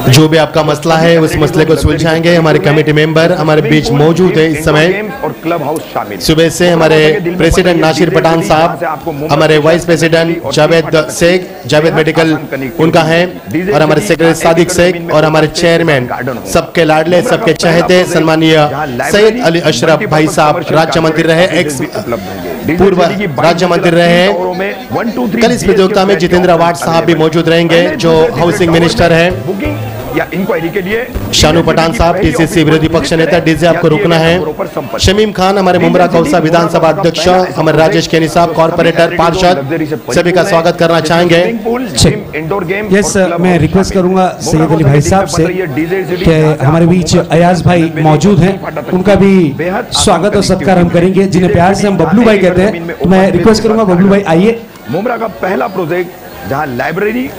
जो भी आपका मसला है उस मसले को सुलझाएंगे। हमारे कमेटी मेंबर हमारे बीच मौजूद है इस समय। सुबह से हमारे प्रेसिडेंट नासिर पठान साहब, हमारे vice president Javed Shaikh, Javed medical उनका है, और हमारे सेक्रेटरी सादिक शेख और हमारे चेयरमैन, सबके लाडले सबके चहेते सम्मानीय सैयद अली अशरफ भाई साहब, राज्य मंत्री रहे, एक्स पूर्व राज्य मंत्री रहे। कल इस प्रतियोगिता में जितेंद्र अवार्ड साहब भी मौजूद रहेंगे जो हाउसिंग मिनिस्टर है। या इंक्वायरी के लिए शानू पठान साहब टीसीसी विरोधी पक्ष नेता, डीजे आपको रुकना है। शमीम खान हमारे मुमरा कौसा विधानसभा अध्यक्ष, हमारे राजेश केनी साहब कॉर्पोरेटर पार्षद, सभी का स्वागत करना चाहेंगे। यस मैं रिक्वेस्ट करूंगा सैयद अली भाई साहब से कि हमारे बीच अयाज भाई मौजूद हैं, उनका भी स्वागत और सत्कार हम करेंगे, जिन्हें प्यार से हम बबलू भाई कहते हैं। मैं रिक्वेस्ट करूंगा बबलू भाई आइए। मुमरा का पहला प्रोजेक्ट जहां लाइब्रेरी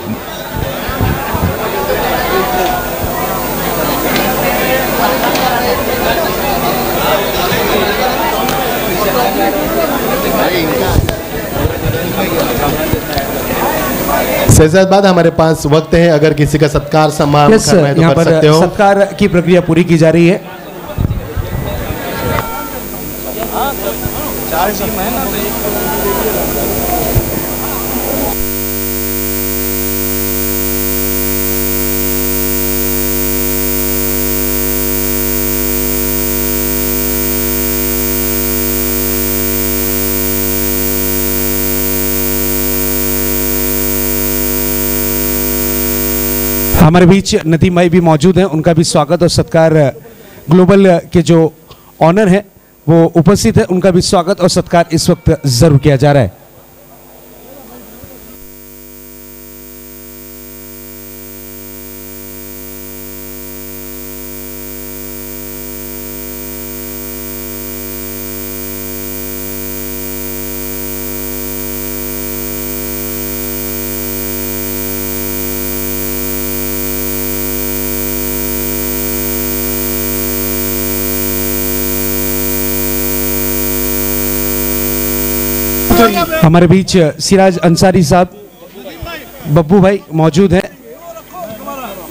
बाद हमारे पास वक्त है, अगर किसी का सत्कार सम्मान करना है तो यहाँ कर पर सकते हो। सत्कार की प्रक्रिया पूरी की जा रही है। हमारे बीच नदीम भाई भी मौजूद हैं, उनका भी स्वागत और सत्कार, ग्लोबल के जो ऑनर हैं वो उपस्थित है, उनका भी स्वागत और सत्कार इस वक्त जरूर किया जा रहा है। हमारे बीच सिराज अंसारी साहब, बब्बू भाई मौजूद हैं।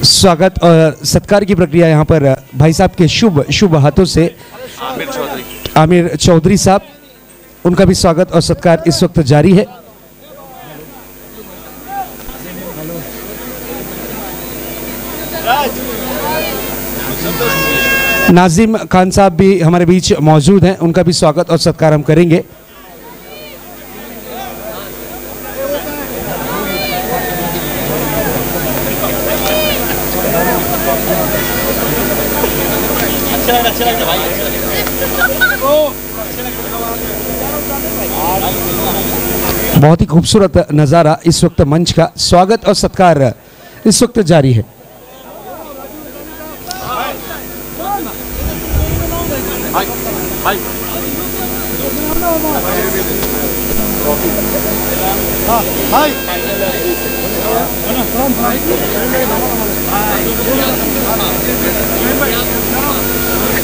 स्वागत और सत्कार की प्रक्रिया यहाँ पर भाई साहब के शुभ हाथों से आमिर चौधरी साहब, उनका भी स्वागत और सत्कार इस वक्त जारी है। नाजिम खान साहब भी हमारे बीच मौजूद हैं, उनका भी स्वागत और सत्कार हम करेंगे। बहुत ही खूबसूरत नज़ारा इस वक्त मंच का, स्वागत और सत्कार इस वक्त जारी है।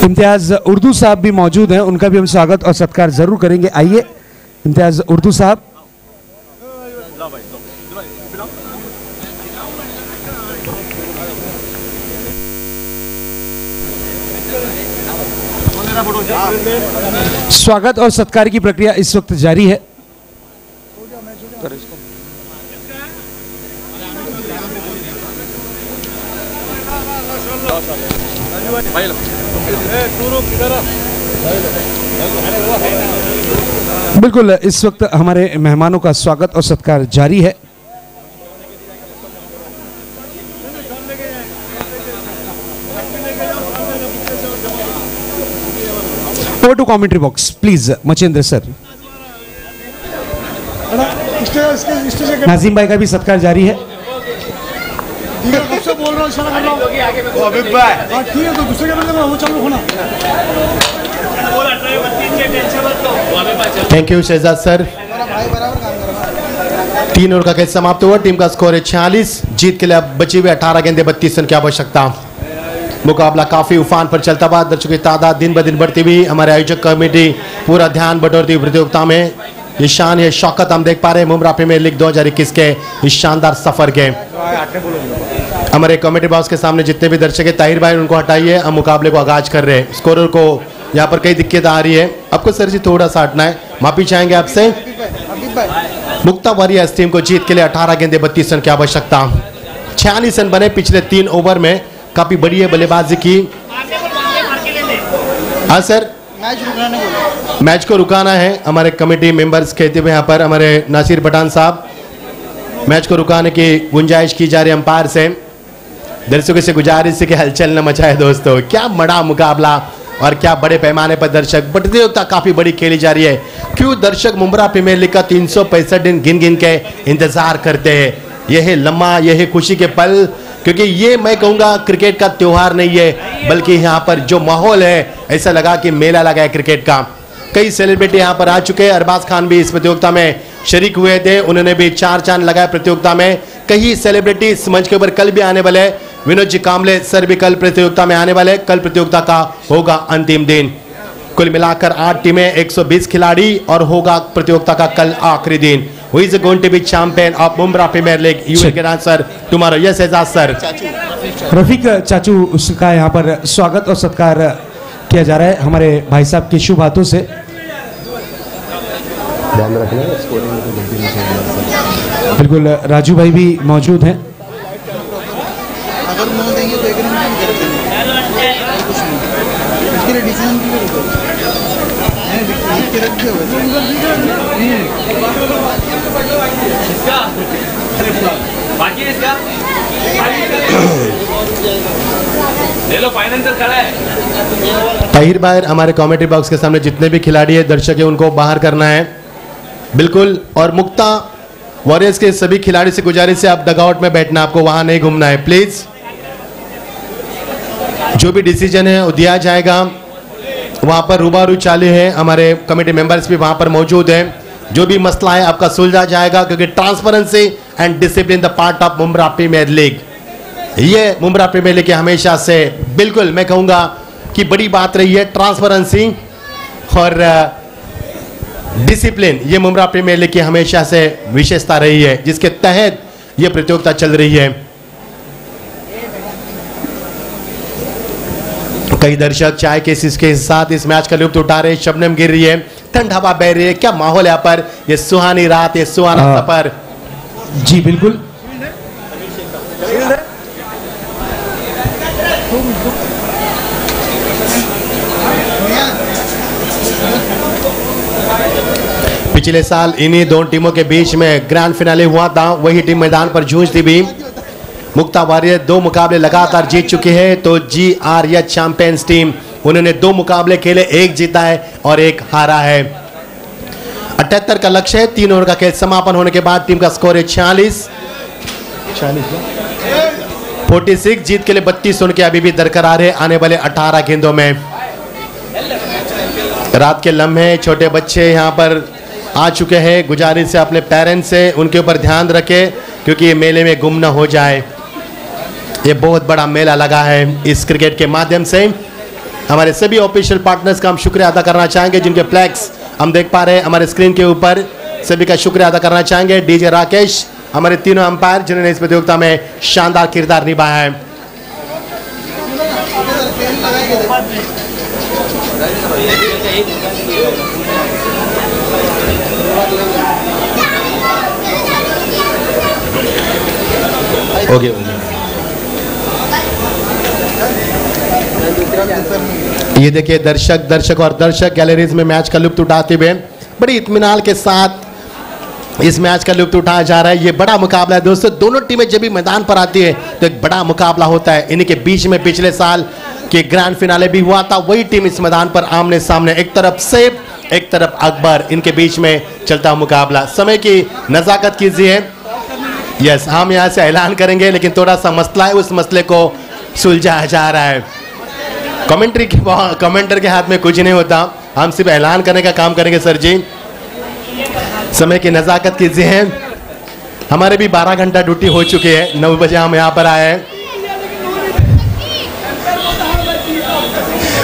इम्तियाज उर्दू साहब भी मौजूद हैं, उनका भी हम स्वागत और सत्कार जरूर करेंगे। आइए इम्तियाज उर्दू साहब। स्वागत और सत्कार की प्रक्रिया इस वक्त जारी है। बिल्कुल, इस वक्त हमारे मेहमानों का स्वागत और सत्कार जारी है। Over to commentary box, please, Machendra sir. Nazim भाई का भी सत्कार जारी है। बोल रहा हूँ, इशारा कर रहा हूँ। ठीक है, तो दूसरे के बंदे में वो चालू होना। Thank you Shahzad sir. 3 over का खेल समाप्त हुआ। टीम का स्कोर है 46। जीत के लिए अब बची हुई 18 गेंदें 32 रन की आवश्यकता। मुकाबला काफी उफान पर चलता हुआ, दर्शकों की तादाद दिन ब दिन बढ़ती हुई, हमारे आयोजक कमेटी पूरा ध्यान बटोरती हुई प्रतियोगिता में ये शान ये शौकत हम देख पा रहे हैं मुंब्रा प्रीमियर लीग 2021 के इस शानदार सफर के। हमारे कमेटी बॉक्स के सामने जितने भी दर्शक हैं, ताहिर भाई उनको हटाइए, हम मुकाबले को आगाज कर रहे हैं। स्कोरर को यहाँ पर कई दिक्कत आ रही है, आपको सर जी थोड़ा सा हटना है, माफी चाहेंगे आपसे। मुक्ता वॉरियर्स टीम को जीत के लिए 18 गेंदे 32 रन की आवश्यकता। 46 रन बने पिछले 3 ओवर में, काफी बढ़िया बल्लेबाजी की। हाँ सर, मैच को रुकाना है। हमारे कमेटी मेंबर्स कहते हुए यहाँ पर हमारे नासिर पठान साहब, मैच को रुकाने की गुंजाइश की जा रही है अंपायर से। दर्शकों से गुजारिश है कि हलचल न मचाए दोस्तों। क्या बड़ा मुकाबला और क्या बड़े पैमाने पर दर्शक, प्रतियोगिता काफी बड़ी खेली जा रही है। क्यों दर्शक मुंब्रा प्रीमियर लीग का 365 दिन गिन गिन के इंतजार करते हैं। यह है लम्हा, यह है खुशी के पल, क्योंकि ये मैं कहूँगा क्रिकेट का त्योहार नहीं है, बल्कि यहाँ पर जो माहौल है ऐसा लगा कि मेला लगा है क्रिकेट का। कई सेलिब्रिटी यहाँ पर आ चुके हैं। अरबाज खान भी इस प्रतियोगिता में शरीक हुए थे, उन्होंने भी 4 चांद लगाए प्रतियोगिता में। कई सेलिब्रिटी इस मंच के ऊपर कल भी आने वाले। विनोद जी कामले सर भी कल प्रतियोगिता में आने वाले। कल प्रतियोगिता का होगा अंतिम दिन। कुल मिलाकर 8 टीमें, 120 खिलाड़ी और होगा प्रतियोगिता का कल आखिरी दिन। Who is going to be champion of Mumbra Premier League? You will get answer tomorrow. Yes, Azaz sir. Rafiq चाचू उसका यहाँ पर स्वागत और सत्कार किया जा रहा है हमारे भाई साहब के शुभ हाथों से। ध्यान रखना, बिल्कुल, राजू भाई भी मौजूद हैं। अगर नो देंगे तो एग्रीमेंट कर देंगे, इसके लिए डिसीजन लिख के रखे ताहिर भाई हमारे कमेटी बॉक्स के सामने जितने भी खिलाड़ी है, दर्शक है, उनको बाहर करना है बिल्कुल। और मुक्ता वॉरियर्स के सभी खिलाड़ी से गुजारिश है, आप डगआउट में बैठना, आपको वहां नहीं घूमना है प्लीज। जो भी डिसीजन है वो दिया जाएगा। वहां पर रूबारू चालू है, हमारे कमेटी मेंबर्स भी वहां पर मौजूद हैं। जो भी मसला है आपका सुलझा जाएगा, क्योंकि transparency and discipline the part of Mumbra premier league. ये मुंब्रा प्रीमियर लीग की हमेशा से बिल्कुल मैं कहूंगा कि बड़ी बात रही है ट्रांसपेरेंसी। और डिसिप्लिन ये मुंब्रा प्रीमियर लीग की हमेशा से विशेषता रही है, जिसके तहत ये प्रतियोगिता चल रही है। कई दर्शक चाय के इसके साथ इस मैच का लुत्फ उठा रहे हैं। शबनम गिर रही है, ठंड हवा बह रही है, क्या माहौल यहाँ पर, ये सुहानी रात, ये सुहाना सफर। जी बिल्कुल। पिछले साल इन्हीं दोनों टीमों के बीच में ग्रैंड फिनाले हुआ था, वही टीम मैदान पर जूझती भी। मुक्ता वॉरियर 2 मुकाबले लगातार जीत चुके हैं, तो GRH चैंपियंस टीम उन्होंने 2 मुकाबले खेले, 1 जीता है और 1 हारा है। 78 का लक्ष्य है। 3 ओवर का खेल समापन होने के बाद टीम का स्कोर है 46। 46 जीत के लिए 32 उनके अभी भी दरकरार है आने वाले 18 गेंदों में। रात के लम्हे, छोटे बच्चे यहाँ पर आ चुके हैं। गुजारिश से अपने पेरेंट्स से उनके ऊपर ध्यान रखें, क्योंकि ये मेले में गुम न हो जाए। ये बहुत बड़ा मेला लगा है इस क्रिकेट के माध्यम से। हमारे सभी ऑफिशियल पार्टनर्स का हम शुक्रिया अदा करना चाहेंगे, जिनके फ्लैग्स हम देख पा रहे हैं हमारे स्क्रीन के ऊपर। सभी का शुक्रिया अदा करना चाहेंगे। DJ राकेश, हमारे तीनों अंपायर जिन्होंने इस प्रतियोगिता में शानदार किरदार निभाया है। ये देखिए दर्शक और दर्शक गैलरीज में मैच का लुत्फ उठाते हुए बड़ी इत्मीनान के साथ इस मैच का लुत्फ उठाया जा रहा है। ये बड़ा मुकाबला है दोस्तों, दोनों टीमें जब भी मैदान पर आती है तो एक बड़ा मुकाबला होता है। इन्हीं के बीच में पिछले साल के ग्रैंड फिनाले भी हुआ था, वही टीम इस मैदान पर आमने सामने, एक तरफ सेब एक तरफ अकबर, इनके बीच में चलता मुकाबला। समय की नजाकत कीजिए। यस, हम यहाँ से ऐलान करेंगे, लेकिन थोड़ा सा मसला है, उस मसले को सुलझाया जा रहा है। कमेंटर के हाथ में कुछ नहीं होता, हम सिर्फ ऐलान करने का काम करेंगे। सर जी, समय की नजाकत कीजिए। हमारे भी 12 घंटा ड्यूटी हो चुकी है, 9 बजे हम यहाँ पर आए हैं।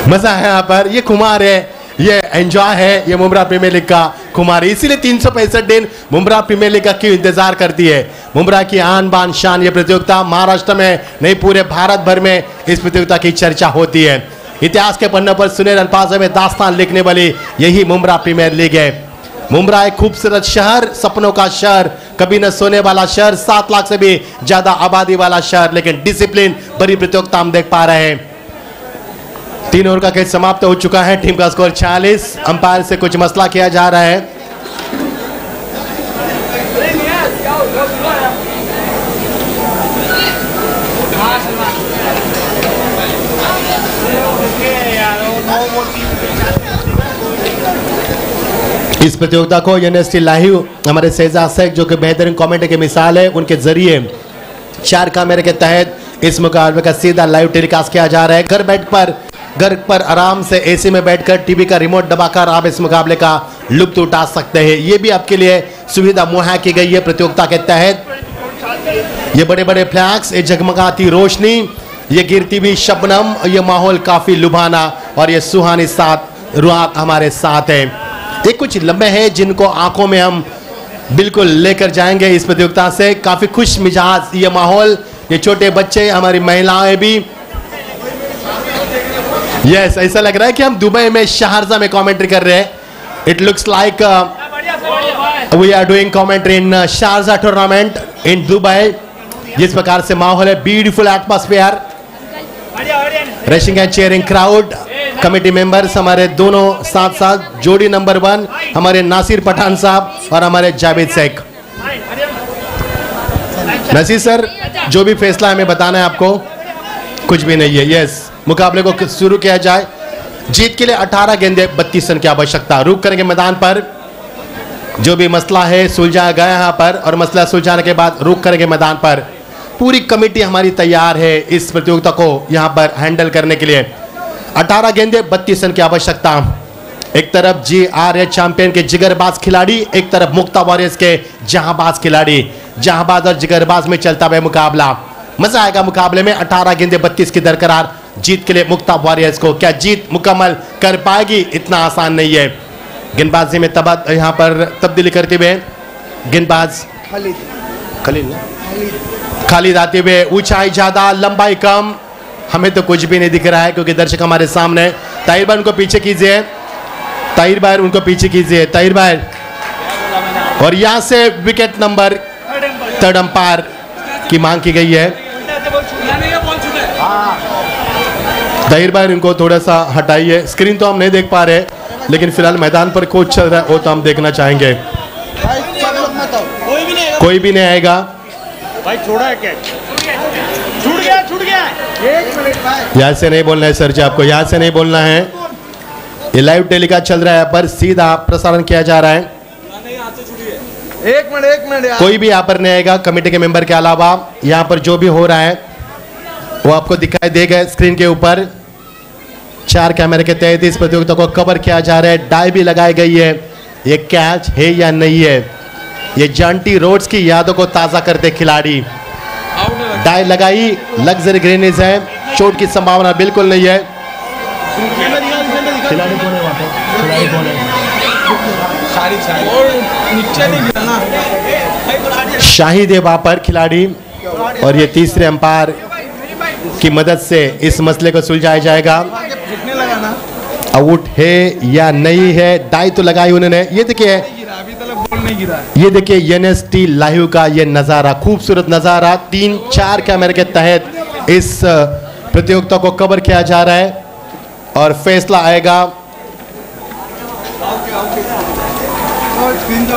मजा है यहाँ पर, ये खुमार है, ये एंजॉय है, ये मुंब्रा प्रीमियर लीग का खुमार है। इसीलिए 365 दिन मुंब्रा प्रीमियर लीग का क्यों इंतजार करती है। मुंब्रा की आन बान शान ये प्रतियोगिता महाराष्ट्र में नहीं पूरे भारत भर में इस प्रतियोगिता की चर्चा होती है। इतिहास के पन्नों पर सुनहरे अल्फाजों में दास्तान लिखने वाली यही मुंब्रा प्रीमियर लीग है। मुंब्रा एक खूबसूरत शहर, सपनों का शहर, कभी न सोने वाला शहर, 7 लाख से भी ज्यादा आबादी वाला शहर, लेकिन डिसिप्लिन भरी प्रतियोगिता हम देख पा रहे हैं। 3 ओवर का खेल समाप्त हो चुका है, टीम का स्कोर 46। अंपायर से कुछ मसला किया जा रहा है। इस प्रतियोगिता को यूनिवर्सिटी लाइव हमारे शहजाद शेख जो कि बेहतरीन कमेंट की मिसाल है, उनके जरिए 4 कैमरे के तहत इस मुकाबले का सीधा लाइव टेलीकास्ट किया जा रहा है। घर पर आराम से एसी में बैठकर टीवी का रिमोट दबाकर आप इस मुकाबले का लुत्फ उठा सकते हैं। ये भी आपके लिए सुविधा मुहैया की गई है प्रतियोगिता के तहत। ये बड़े बड़े फ्लैग्स, ये जगमगाती रोशनी, ये गिरती हुई शबनम, ये माहौल काफी लुभाना और ये सुहानी साथ रुआत हमारे साथ है। ये कुछ लम्हे हैं जिनको आंखों में हम बिल्कुल लेकर जाएंगे इस प्रतियोगिता से। काफी खुश मिजाज ये माहौल, ये छोटे बच्चे, हमारी महिलाएं भी। यस, ऐसा लग रहा है कि हम दुबई में शारजा में कमेंट्री कर रहे हैं। It looks like we are doing commentary in Sharjah tournament in Dubai. जिस प्रकार से माहौल है, beautiful atmosphere, rushing and cheering crowd. Committee members हमारे दोनों साथ साथ जोड़ी नंबर 1 हमारे नासिर पठान साहब और हमारे जावेद शेख। नसीर सर, जो भी फैसला हमें बताना है आपको, कुछ भी नहीं है। यस, मुकाबले को शुरू किया जाए। जीत के लिए 18 गेंदे 32 रन की आवश्यकता। रुक करेंगे मैदान पर, जो भी मसला है सुलझाया गया यहाँ पर, और मसला सुलझाने के बाद रुक करेंगे मैदान पर। पूरी कमेटी हमारी तैयार है इस प्रतियोगिता को यहाँ पर हैंडल करने के लिए। 18 गेंदे 32 रन की आवश्यकता। एक तरफ GRH चैंपियन के जिगरबाज खिलाड़ी, एक तरफ मुक्ता वॉरियर्स के जहांबाज खिलाड़ी। जहांबाज और जिगरबाज में चलता हुआ मुकाबला, मजा आएगा मुकाबले में। 18 गेंदे 32 की दरकरार जीत के लिए मुक्ता वॉरियर्स को। क्या जीत मुकम्मल कर पाएगी? इतना आसान नहीं है। गेंदबाजी में यहाँ पर तब्दीली करते हुए गेंदबाज खालिद आते हुए, ऊंचाई ज्यादा लंबाई कम, हमें तो कुछ भी नहीं दिख रहा है क्योंकि दर्शक हमारे सामने। ताहिर भाई उनको पीछे कीजिए, ताहिर भाई उनको पीछे कीजिए, ताहिर भाई। और यहां से विकेट नंबर 3rd अंपायर की मांग की गई है। ताहिर भाई उनको थोड़ा सा हटाइए, स्क्रीन तो हम नहीं देख पा रहे लेकिन फिलहाल मैदान पर कोच चल रहा है वो तो हम देखना चाहेंगे। कोई भी नहीं आएगा भाई, छोड़ा है क्या? छूट गया। यहाँ से नहीं बोलना है सर जी, आपको यहाँ से नहीं बोलना है। ये लाइव टेलीकास्ट चल रहा है, पर सीधा प्रसारण किया जा रहा है। एक मिनट यार। कोई भी यहाँ पर नहीं आएगा कमेटी के मेंबर के अलावा। यहाँ पर जो भी हो रहा है वो आपको दिखाई देगा स्क्रीन के ऊपर। 4 कैमरे के तहत इस प्रतियोगिता को कवर किया जा रहा है। डाई भी लगाई गई है, ये कैच है या नहीं है, ये जॉन्टी रोड्स की यादों को ताजा करते खिलाड़ी। डाई लगाई, लग्जरी ग्रीनिज है, चोट की संभावना बिल्कुल नहीं है। खिलाड़ी कौन है वहाँ पे? खिलाड़ी कौन है? शाहिद है वहाँ पर खिलाड़ी, और ये तीसरे अंपायर की मदद से इस मसले को सुलझाया जाएगा। आउट है या नहीं है, डाई तो लगाई उन्होंने। ये देखिए NST लाइव का ये नज़ारा, खूबसूरत नज़ारा। 3-4 कैमरे के तहत इस प्रतियोगिता को कवर किया जा रहा है और फैसला आएगा।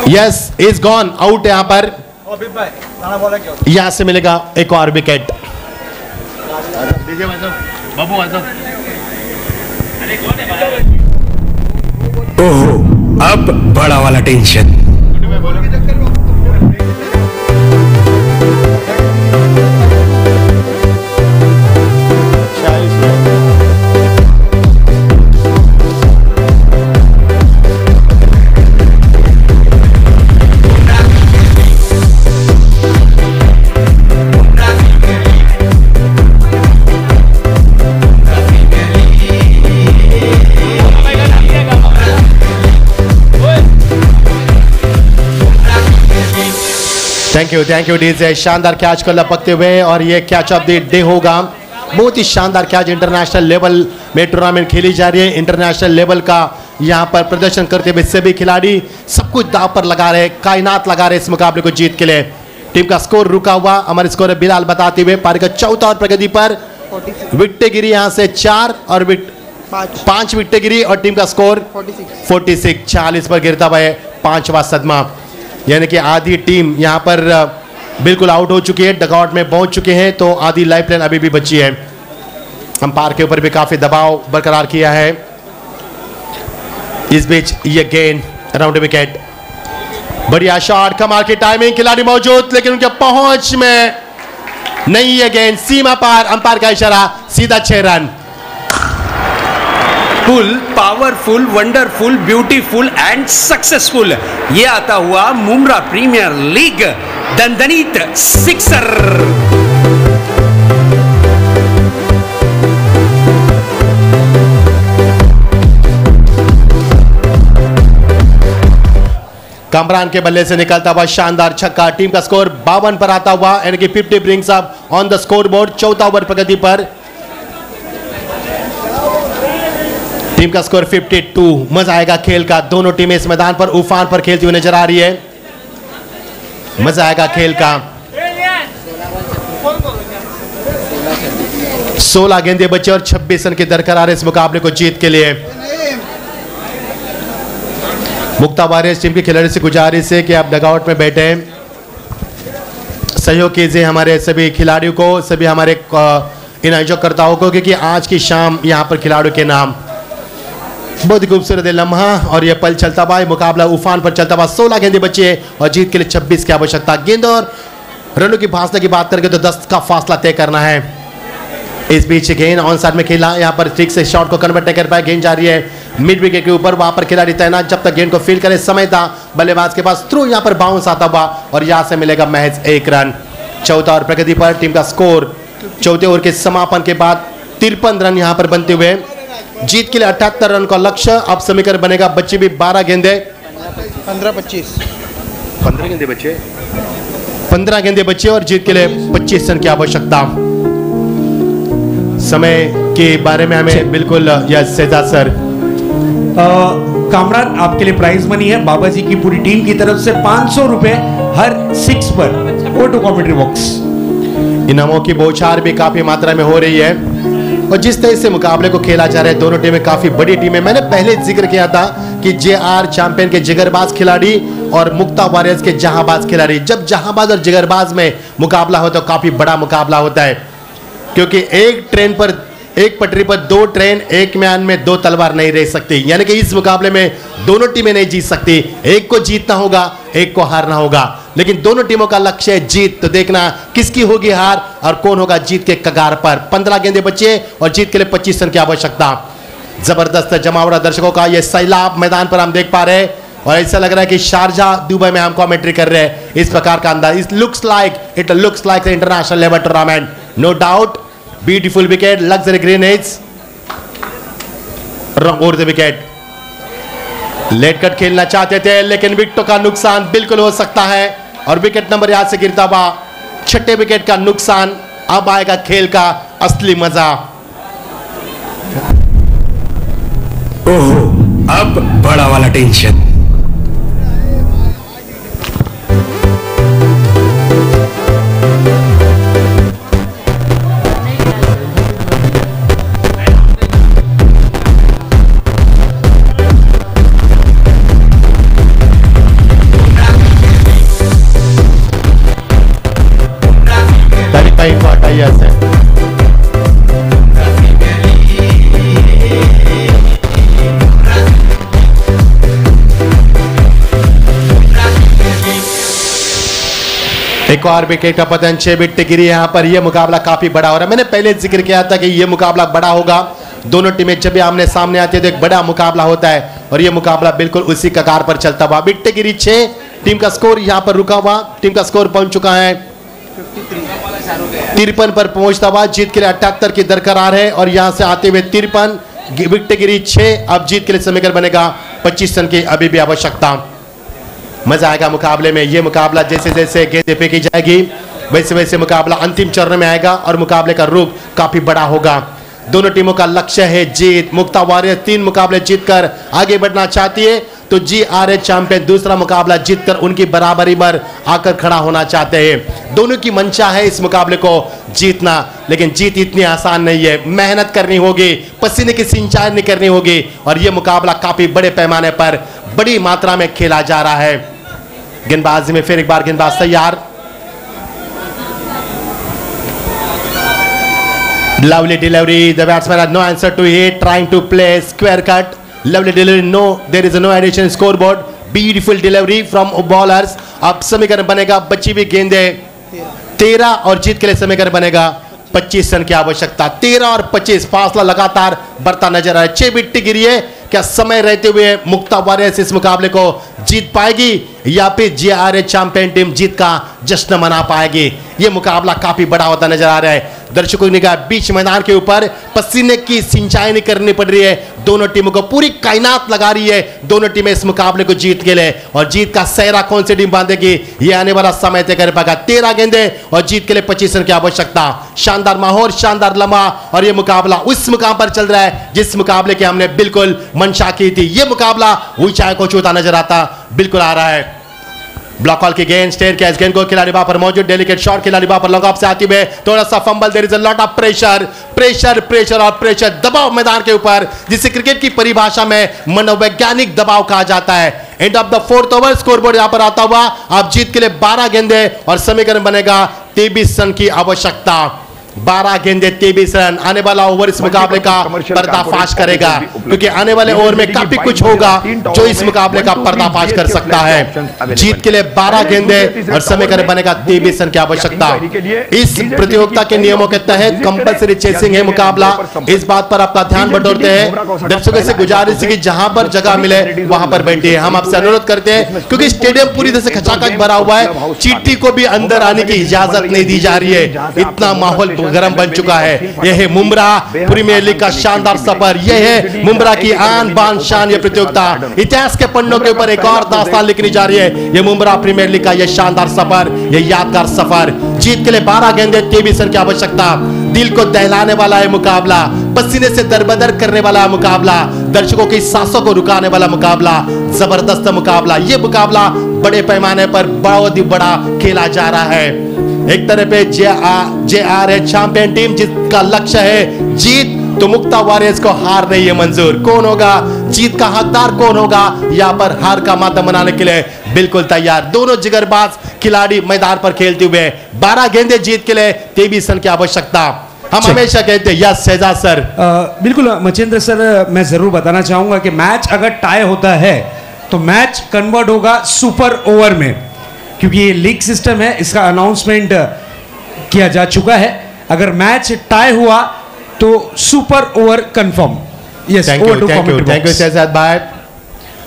यस, इज गॉन, आउट यहाँ पर। यहाँ से मिलेगा एक और विकेट। ओहो, अब बड़ा वाला टेंशन। Thank you DJ. शानदार कैच को लपकते हुए, और ये कैच ऑफ द डे होगा। बहुत ही शानदार कैच, इंटरनेशनल लेवल में टूर्नामेंट खेली जा रही है। इंटरनेशनल लेवल का यहाँ पर प्रदर्शन करते हुए सभी खिलाड़ी सब कुछ दाव पर लगा रहे, कायनात लगा रहे इस मुकाबले को जीत के लिए। टीम का स्कोर रुका हुआ, हमारे स्कोर बिलाल बताते हुए पारी का 4था और प्रगति पर विकेटें गिरी यहाँ से 4 और 5 विकेटें गिरी, और टीम का स्कोर 46 40 पर गिरता हुआ है 5वां सदमा। यानी कि आधी टीम यहाँ पर बिल्कुल आउट हो चुकी है, डगआउट में पहुंच चुके हैं, तो आधी लाइफ लाइन अभी भी बची है। अंपायर के ऊपर भी काफी दबाव बरकरार किया है। इस बीच ये गेंद राउंड विकेट, बढ़िया शॉट, कमाल की टाइमिंग, खिलाड़ी मौजूद लेकिन उनके पहुंच में नहीं है गेंद, सीमा पार, अंपायर का इशारा, सीधा 6 रन। Full powerful, wonderful, beautiful and successful, ये आता हुआ मुम्रा प्रीमियर लीग दंदनीत सिक्सर। कमरान के बल्ले से निकलता हुआ शानदार छक्का, टीम का स्कोर 52 पर आता हुआ, यानी कि 50 brings up on the score board. 4था ओवर प्रगति पर टीम का स्कोर 52। मजा आएगा खेल का, दोनों टीमें इस मैदान पर उफान पर खेलती हुई नजर आ रही है। मजा आएगा खेल का। 16 गेंदे बचे और 26 रन की दरकार है इस मुकाबले को जीत के लिए। मुक्ता वारियर्स टीम के खिलाड़ी से गुजारिश है कि आप डगआउट में बैठे, सहयोग कीजिए हमारे सभी खिलाड़ियों को, सभी हमारे इन आयोजकर्ताओं को, क्योंकि आज की शाम यहाँ पर खिलाड़ियों के नाम। बहुत ही खूबसूरत लम्हा और यह पल चलता हुआ, मुकाबला उफान पर चलता हुआ। 16 गेंदे बचे और जीत के लिए 26 की आवश्यकता। गेंद और रनों की फासले की बात करेंगे तो 10 का फासला तय करना है। इस बीच गेंद ऑन साइड में खेला, यहाँ पर ठीक से शॉट को कन्वर्ट नहीं कर पाए। गेंद जा रही है मिड विकेट के ऊपर, वहां पर खिलाड़ी तैनात जब तक गेंद को फील करे। समय था बल्लेबाज के पास, थ्रू यहाँ पर बाउंस आता हुआ और यहाँ से मिलेगा महज 1 रन। 4था और प्रगति पर टीम का स्कोर 4थे ओवर के समापन के बाद 53 रन यहाँ पर बनते हुए जीत के लिए 78 रन का लक्ष्य। अब समीकरण बनेगा बच्चे भी 12 गेंदे 15-25 15 गेंदे बचे 15 गेंदे बचे और जीत के लिए 25 रन की आवश्यकता। समय के बारे में हमें बिल्कुल यस सेजा सर। कामरान आपके लिए प्राइज मनी है बाबा जी की पूरी टीम की तरफ से 500 रुपए हर 6 पर। Go to commentary box. इनामों की बौछार भी काफी मात्रा में हो रही है और जिस तरह से मुकाबले को खेला जा रहा है दोनों टीमें काफी बड़ी टीम है। मैंने पहले जिक्र किया था कि JR चैंपियन के जिगरबाज खिलाड़ी और मुक्ता वॉरियर्स के जहांबाज खिलाड़ी। जब जहांबाज और जिगरबाज में मुकाबला हो तो काफी बड़ा मुकाबला होता है, क्योंकि एक पटरी पर 2 ट्रेन, एक म्यान में 2 तलवार नहीं रह सकती। यानी कि इस मुकाबले में दोनों टीमें नहीं जीत सकती, एक को जीतना होगा, एक को हारना होगा। लेकिन दोनों टीमों का लक्ष्य है जीत। तो देखना किसकी होगी हार और कौन होगा जीत के कगार पर। 15 गेंदे बचे और जीत के लिए 25 रन की आवश्यकता। जबरदस्त जमावड़ा दर्शकों का यह सैलाब मैदान पर हम देख पा रहे हैं और ऐसा लग रहा है कि शारजा दुबई में हम कमेंट्री कर रहे हैं। इस प्रकार का अंदाज, it looks like international level tournament, no doubt. Beautiful wicket, luxury greenage, रंगोर द विकेट। लेट कट खेलना चाहते थे लेकिन विकेटों का नुकसान बिल्कुल हो सकता है और विकेट नंबर यहां से गिरता हुआ 6ठे विकेट का नुकसान। अब आएगा खेल का असली मजा। ओहो, अब बड़ा वाला टेंशन। एक और विकेट का पतन, 6 विकेट गिरी यहाँ पर। यह मुकाबला काफी बड़ा हो रहा है। मैंने पहले जिक्र किया था कि यह मुकाबला बड़ा होगा। दोनों टीमें जब भी आमने सामने आती है तो एक बड़ा मुकाबला होता है और यह मुकाबला बिल्कुल उसी कगार पर चलता हुआ। विकेट गिरी 6, टीम का स्कोर यहाँ पर रुका हुआ। टीम का स्कोर पहुंच चुका है 53 पर पहुंचता हुआ। जीत के लिए 78 की दरकार है और यहां से आते हुए 53, विकेट गिरी 6। अब जीत के लिए समीकरण बनेगा 25 रन की अभी भी आवश्यकता। मजा आएगा मुकाबले में। यह मुकाबला जैसे जैसे गेंदें फेंकी जाएगी वैसे वैसे मुकाबला अंतिम चरण में आएगा और मुकाबले का रुख काफी बड़ा होगा। दोनों टीमों का लक्ष्य है जीत। मुक्ता वॉरियर 3 मुकाबले जीतकर आगे बढ़ना चाहती है तो JR चैंपियन दूसरा मुकाबला जीतकर उनकी बराबरी पर आकर खड़ा होना चाहते हैं। दोनों की मंशा है इस मुकाबले को जीतना, लेकिन जीत इतनी आसान नहीं है। मेहनत करनी होगी, पसीने की सिंचाई करनी होगी और यह मुकाबला काफी बड़े पैमाने पर बड़ी मात्रा में खेला जा रहा है। गेंदबाजी में फिर एक बार गेंदबाज तैयार। Lovely delivery. The batsman had no answer to it. Trying to play square cut. Lovely delivery. No, there is no addition scoreboard. Beautiful delivery from bowlers. अब समीकरण बनेगा बची हुई गेंदे 13 और जीत के लिए समीकरण बनेगा 25 रन की आवश्यकता। 13 और 25 फासला लगातार बढ़ता नजर आ रहा है। 6 विकेट गिरी है। क्या समय रहते हुए मुक्ता वॉरियर्स इस मुकाबले को जीत पाएगी या फिर JR चैंपियन टीम जीत का जश्न मना पाएगी? यह मुकाबला काफी बड़ा होता नजर आ रहा है। दर्शकों ने कहा बीच मैदान के ऊपर पसीने की सिंचाई नहीं करनी पड़ रही है। दोनों टीमों को पूरी कायनात लगा रही है। दोनों टीमें इस मुकाबले को जीत के लिए और जीत का सेहरा कौन सी टीम बांधेगी ये आने वाला समय तय कर पाएगा। 13 गेंदे और जीत के लिए 25 रन की आवश्यकता। शानदार माहौल, शानदार लम्हा और यह मुकाबला उस मुकाम पर चल रहा है जिस मुकाबले की हमने बिल्कुल मंशा की थी। यह मुकाबला ऊंचाई को छूता नजर आता बिल्कुल आ रहा है। ब्लॉक हॉल की गेंद, स्टेयर कैच गेंद को खिलाड़ी वहां पर मौजूद, डेलिकेट शॉट खिलाड़ी वहां पर लॉन्ग ऑफ से आती हुए थोड़ा सा fumble. There is a lot of pressure pressure pressure और प्रेशर, दबाव मैदान के ऊपर, जिसे क्रिकेट की परिभाषा में मनोवैज्ञानिक दबाव कहा जाता है। And of the 4th over, scoreboard यहां पर आता हुआ। आप जीत के लिए 12 गेंदे और समीकरण बनेगा 23 रन की आवश्यकता। 12 गेंदे 23 रन। आने वाला ओवर इस मुकाबले का पर्दाफाश करेगा, क्योंकि आने वाले ओवर में काफी कुछ होगा जो इस मुकाबले का पर्दाफाश कर सकता है। जीत के लिए 12 गेंदे और समीकरण बनेगा 23 रन की आवश्यकता। इस प्रतियोगिता के नियमों के तहत कंपलसरी चेसिंग है मुकाबला। इस बात पर आपका ध्यान बटोरते हैं। दर्शकों से गुजारिश है कि जहां पर जगह मिले वहां पर बैठिए। हम आपसे अनुरोध करते हैं क्योंकि स्टेडियम पूरी तरह से खचाखच भरा हुआ है, चींटी को भी अंदर आने की इजाजत नहीं दी जा रही है। इतना माहौल गर्म बन चुका है। यह है मुंब्रा प्रीमियर लीग का शानदार सफर। यह है मुंब्रा की आन बान शान। ये प्रतियोगिता इतिहास के पन्नों के ऊपर एक और दास्तान लिखनी जा रही है। ये मुंब्रा प्रीमियर लीग का यह शानदार सफर, यह यादगार सफर। जीत के लिए 12 गेंदे 23 रन की आवश्यकता। दिल को दहलाने वाला है मुकाबला, पसीने से दरबदर करने वाला मुकाबला, दर्शकों की सांसों को रुकाने वाला मुकाबला, जबरदस्त मुकाबला। यह मुकाबला बड़े पैमाने पर बहुत ही बड़ा खेला जा रहा है। एक तरफ पे JR है चैंपियन टीम जिसका लक्ष्य है जीत, तो मुक्ता वॉरियर्स को हार नहीं है मंजूर। कौन होगा जीत का हकदार, कौन होगा यहाँ पर हार का मातम मनाने के लिए बिल्कुल तैयार। दोनों जिगरबाज खिलाड़ी मैदान पर खेलते हुए 12 गेंदे जीत के लिए 23 रन की आवश्यकता। हम हमेशा कहते हैं यस शहजाद सर। बिल्कुल मचिंद्र सर, मैं जरूर बताना चाहूंगा कि मैच अगर टाई होता है तो मैच कन्वर्ट होगा सुपर ओवर में, क्योंकि ये लीग सिस्टम है, इसका अनाउंसमेंट किया जा चुका है। अगर मैच टाई हुआ तो super over confirm. Yes, thank you Shahzad भाई।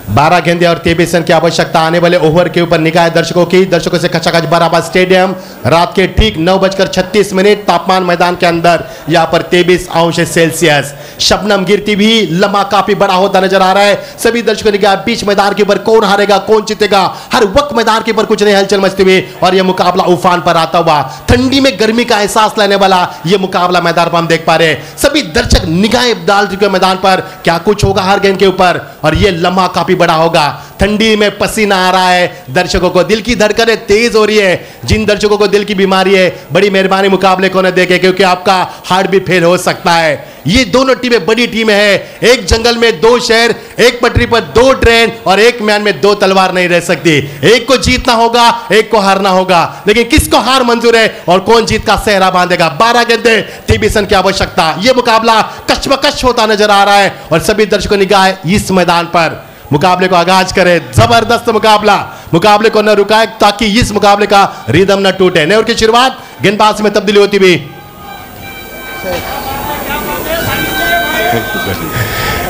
12 गेंदे और 23 रन की आवश्यकता। आने वाले ओवर के ऊपर निगाह दर्शकों की। दर्शकों से खचाखच बराबर स्टेडियम। रात के ठीक 9:36 तापमान मैदान के अंदर यहाँ पर 23 अंश सेल्सियस। शबनम गिरती भी लम्हा काफी बड़ा होता नजर आ रहा है। सभी दर्शकों ने कहा बीच मैदान के ऊपर कौन हारेगा कौन जीतेगा, हर वक्त मैदान के ऊपर कुछ नहीं हलचल मचती हुई और यह मुकाबला उफान पर आता हुआ, ठंडी में गर्मी का एहसास लेने वाला यह मुकाबला मैदान पर हम देख पा रहे हैं। सभी दर्शक निगाहें डाल चुके मैदान पर, क्या कुछ होगा हर गेंद के ऊपर, और यह लम्हा काफी बड़ा होगा। ठंडी में पसीना आ रहा है, दर्शकों को दिल की धड़कनें तेज हो रही है। जिन दर्शकों को दिल की बीमारी है, बड़ी मेहरबानी मुकाबले को न देखे, क्योंकि आपका हार्ट भी फेल हो सकता है। ये दोनों टीमें बड़ी टीमें हैं। एक जंगल में 2 शेर, एक पटरी पर 2 ट्रेन और एक मैन में 2 तलवार नहीं रह सकती। एक को जीतना होगा, एक को हारना होगा, लेकिन किसको हार मंजूर है और कौन जीत का सेहरा बांधेगा। 12 गेंदे 23 रन की आवश्यकता। यह मुकाबला कशमकश होता नजर आ रहा है और सभी दर्शकों निगाह इस मैदान पर मुकाबले को आगाज करे। जबरदस्त मुकाबला, मुकाबले को न रुकाए ताकि इस मुकाबले का रिदम न टूटे। नए ओवर की शुरुआत, गेंदबाज में तब्दीली होती हुई।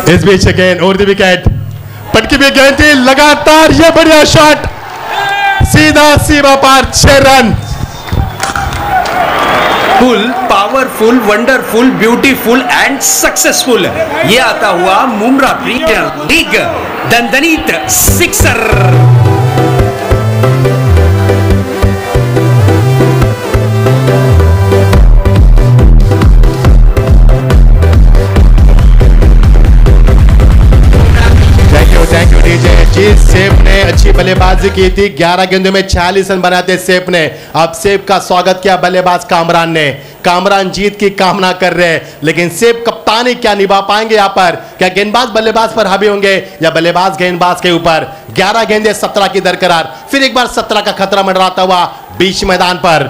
इस बीच गेंद ओवर द विकेट, पटकी भी गेंद थी लगातार। यह बढ़िया शॉट, सीधा सीमा पार, 6 रन। Full powerful, wonderful, beautiful and successful, ये आता हुआ मुंब्रा प्रीमियर लीग दनदनीत सिक्सर। Thank you DJ. जिस सेफ ने अच्छी बल्लेबाजी की थी, 11 गेंदों में 46 रन बनाते सेफ ने। अब सेफ का स्वागत किया बल्लेबाज कामरान ने। कामरान जीत की कामना कर रहे हैं, लेकिन सेफ कप्तानी क्या निभा पाएंगे यहाँ पर? क्या गेंदबाज बल्लेबाज पर हावी होंगे या बल्लेबाज गेंदबाज के ऊपर? 11 गेंदे 17 की दरकरार, फिर एक बार 17 का खतरा मंडराता हुआ बीच मैदान पर।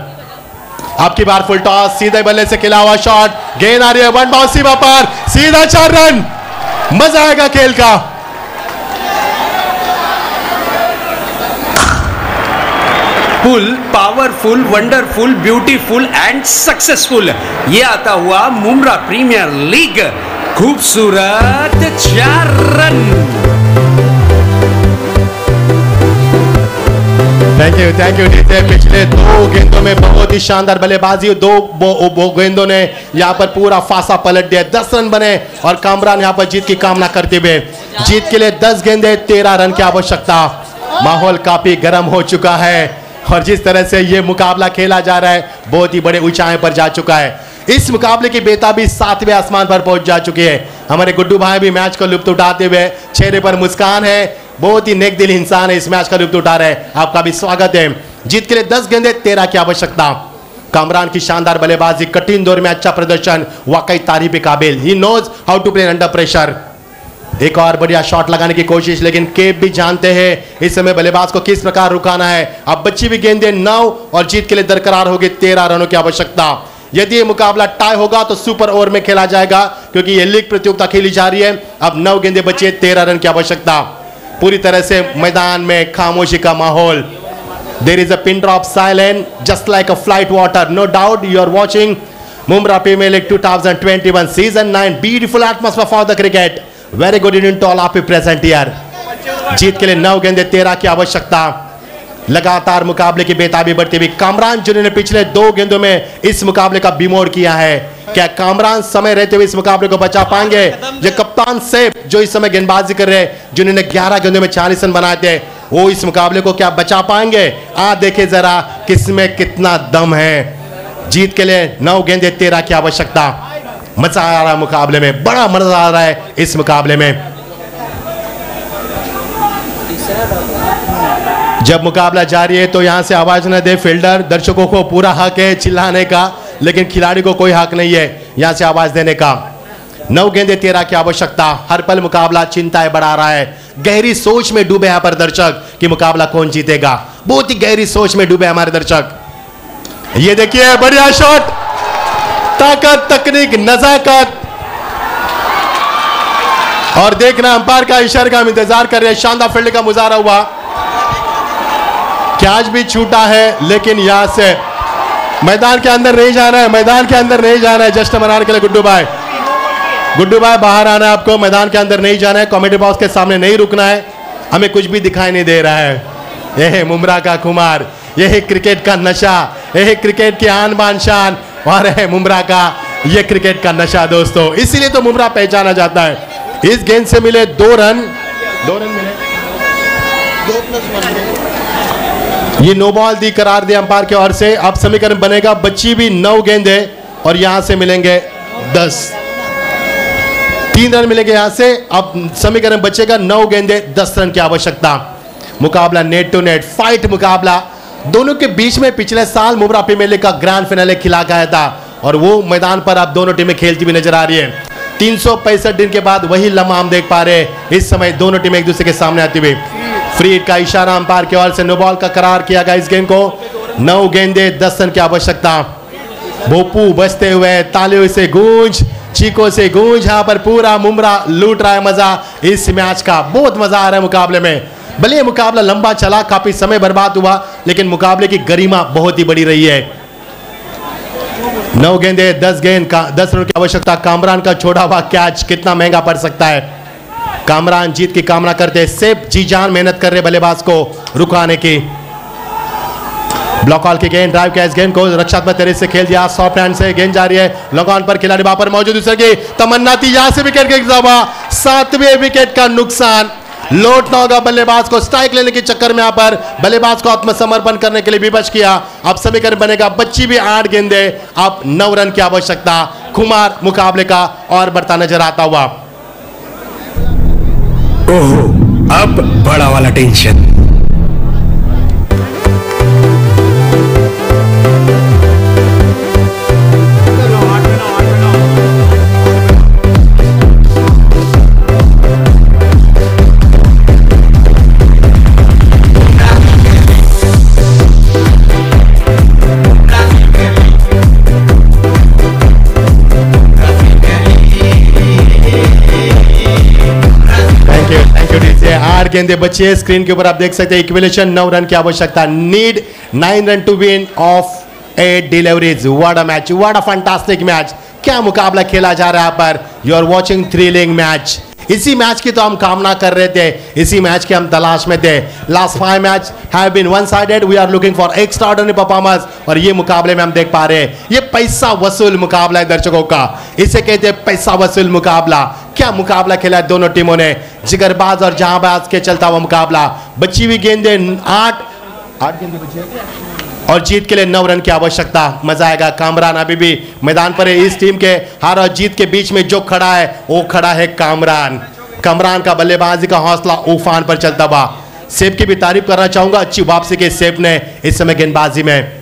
आपकी बार फुल टॉस, सीधे बल्ले से खिला हुआ शॉट, गेंद आ रही है, 1 बाउंस सीमा पार, सीधा 4 रन। मजा आएगा खेल का। Full powerful, wonderful, beautiful and successful, ये आता हुआ मुंब्रा प्रीमियर लीग खूबसूरत 4 रन। Thank you DJ. पिछले 2 गेंदों में बहुत ही शानदार बल्लेबाजी, 2 गेंदों ने यहाँ पर पूरा फासा पलट दिया। 10 रन बने और कामरान यहाँ पर जीत की कामना करते हुए, जीत के लिए 10 गेंदे 13 रन की आवश्यकता। माहौल काफी गर्म हो चुका है और जिस तरह से ये मुकाबला खेला जा रहा है बहुत ही बड़े ऊंचाई पर जा चुका है। इस मुकाबले की बेताबी 7वें आसमान पर पहुंच जा चुकी है। हमारे गुड्डू भाई भी मैच को लुत्फ उठाते हुए, चेहरे पर मुस्कान है, बहुत ही नेक दिल इंसान है, इस मैच का लुत्फ उठा रहे हैं। आपका भी स्वागत है। जीत के लिए 10 गेंदे 13 की आवश्यकता। कामरान की शानदार बल्लेबाजी, कठिन दौर में अच्छा प्रदर्शन, वाकई तारीफ के काबिल। He knows how to play under pressure. एक और बढ़िया शॉट लगाने की कोशिश, लेकिन केप भी जानते हैं इस समय बल्लेबाज को किस प्रकार रुकाना है। अब बची भी गेंदें 9 और जीत के लिए दरकरार होगी 13 रनों की आवश्यकता। यदि ये मुकाबला टाई होगा तो सुपर ओवर में खेला जाएगा, क्योंकि ये लीग प्रतियोगिता खेली जा रही है। अब 9 गेंदें बची है, 13 रन की आवश्यकता। पूरी तरह से मैदान में खामोशी का माहौल। There is a pin drop silent just like a flight water. No doubt you are watching Mumbra premier league 2021 season 9। Beautiful atmosphere for the cricket. Very good inning to all of you present here. जीत के लिए 9 गेंदे 13 की आवश्यकता। लगातार मुकाबले की बेताबी बढ़ती हुई कामरान जिन्होंने पिछले 2 गेंदों में इस मुकाबले का बिमोड़ किया है। क्या कामरान समय रहते हुए इस मुकाबले को बचा पाएंगे? ये कप्तान सैफ जो इस समय गेंदबाजी कर रहे हैं, जिन्होंने 11 गेंदों में 40 रन बनाए थे, वो इस मुकाबले को क्या बचा पाएंगे? देखे जरा किसमें कितना दम है। जीत के लिए 9 गेंदे 13 की आवश्यकता। मजा आ रहा है मुकाबले में, बड़ा मजा आ रहा है इस मुकाबले में। जब मुकाबला जारी है तो यहां से आवाज न दे फील्डर। दर्शकों को पूरा हक है चिल्लाने का, लेकिन खिलाड़ी को कोई हक नहीं है यहां से आवाज देने का। 9 गेंदे 13 की आवश्यकता। हर पल मुकाबला चिंताएं बढ़ा रहा है। गहरी सोच में डूबे यहां पर दर्शक कि मुकाबला कौन जीतेगा। बहुत ही गहरी सोच में डूबे हमारे दर्शक। ये देखिए बढ़िया शॉट, ताकत, तकनीक, नजाकत, और देखना अंपायर का इशारे का हम इंतजार कर रहे हैं। शानदार फील्ड का मुजाहरा हुआ। कैच भी छूटा है, लेकिन यहां से मैदान के अंदर नहीं जाना है, मैदान के अंदर नहीं जाना है। जस्ट मनाने के लिए गुड्डू भाई बाहर आना है आपको, मैदान के अंदर नहीं जाना है। कॉमेडी बॉक्स के सामने नहीं रुकना है। हमें कुछ भी दिखाई नहीं दे रहा है। यह है मुमरा का खुमार, यह है क्रिकेट का नशा, यह है क्रिकेट की आन बान शान, और है मुमरा का यह क्रिकेट का नशा दोस्तों। इसीलिए तो मुमरा पहचाना जाता है। इस गेंद से मिले 2 रन मिले, 2+1। ये नो बॉल दी करार दिया अंपायर की ओर से। अब समीकरण बनेगा बच्ची भी 9 गेंदे और यहां से मिलेंगे 10। 3 रन मिलेंगे यहां से। अब समीकरण बचेगा 9 गेंदे 10 रन की आवश्यकता। मुकाबला नेट टू नेट फाइट मुकाबला। दोनों के बीच में पिछले साल मुमरा प्रीमियर लीग का ग्रैंड फिनाले खिला गया था, और वो मैदान पर अब दोनों टीमें खेलती हुई नजर आ रही है। 365 दिन के बाद वही लम्हा हम देख पा रहे हैं। इस समय दोनों टीमें एक दूसरे के सामने आती हुई। फ्री हिट का इशारा अंपायर की ओर से नो बॉल का करार किया गया इस गेंद को। 9 गेंदे 10 रन की आवश्यकता। भोपू बजते हुए, तालियों से गूंज, चीखों से गूंज, यहां पर पूरा मुमरा लूट रहा है मजा इस मैच का। बहुत मजा आ रहा है मुकाबले में। भले मुकाबला लंबा चला, काफी समय बर्बाद हुआ, लेकिन मुकाबले की गरिमा बहुत ही बड़ी रही है। 9 गेंदे 10 रन की आवश्यकता। कामरान का छोड़ा हुआ कैच कितना महंगा पड़ सकता है। कामरान जीत की कामना करते, सिर्फ जी जान मेहनत कर रहे बल्लेबाज को रुकाने की। ब्लॉक कॉल की गेंद, ड्राइव कैच गेंद को रक्षात्मक तरीके से खेल दिया। सॉफ्ट हैंड से गेंद जा रही है, लॉन्ग ऑन पर खिलाड़ी वहां पर मौजूद। दूसरे की तमन्ना थी, यहां से विकेट गिरा। 7वें विकेट का नुकसान। लौटना होगा बल्लेबाज को। स्ट्राइक लेने के चक्कर में यहां पर बल्लेबाज को आत्मसमर्पण करने के लिए विवश किया। अब समीकरण बनेगा बच्ची भी 8 गेंदे, अब 9 रन की आवश्यकता। खुमार मुकाबले का और बढ़ता नजर आता हुआ। ओहो, अब बड़ा वाला टेंशन। गेंदे बची है। स्क्रीन के ऊपर आप देख सकते हैं इक्विलेशन 9 रन की आवश्यकता। Need 9 run to win of 8 deliveries. What a match, what a fantastic match. क्या मुकाबला खेला जा रहा है यहाँ पर। You are watching thrilling match. इसी मैच की तो हम कामना कर रहे थे, इसी मैच की हम तलाश में थे। Last 5 match have been one sided. We are looking for extraordinary performance, और ये मुकाबले में हम देख पा रहे हैं ये पैसा वसूल मुकाबला है दर्शकों का। इसे कहते हैं पैसा वसूल मुकाबला। क्या मुकाबला खेला है दोनों टीमों ने। जिगरबाज और जहांबाज के चलता हुआ मुकाबला। बची हुई गेंदे 8 गेंदे बची और जीत के लिए 9 रन की आवश्यकता। मजा आएगा। कामरान अभी भी मैदान पर है। इस टीम के हार और जीत के बीच में जो खड़ा है वो खड़ा है कामरान। कामरान का बल्लेबाजी का हौसला उफान पर चलता हुआ। सेफ की भी तारीफ करना चाहूंगा। अच्छी वापसी के सेफ ने इस समय गेंदबाजी में।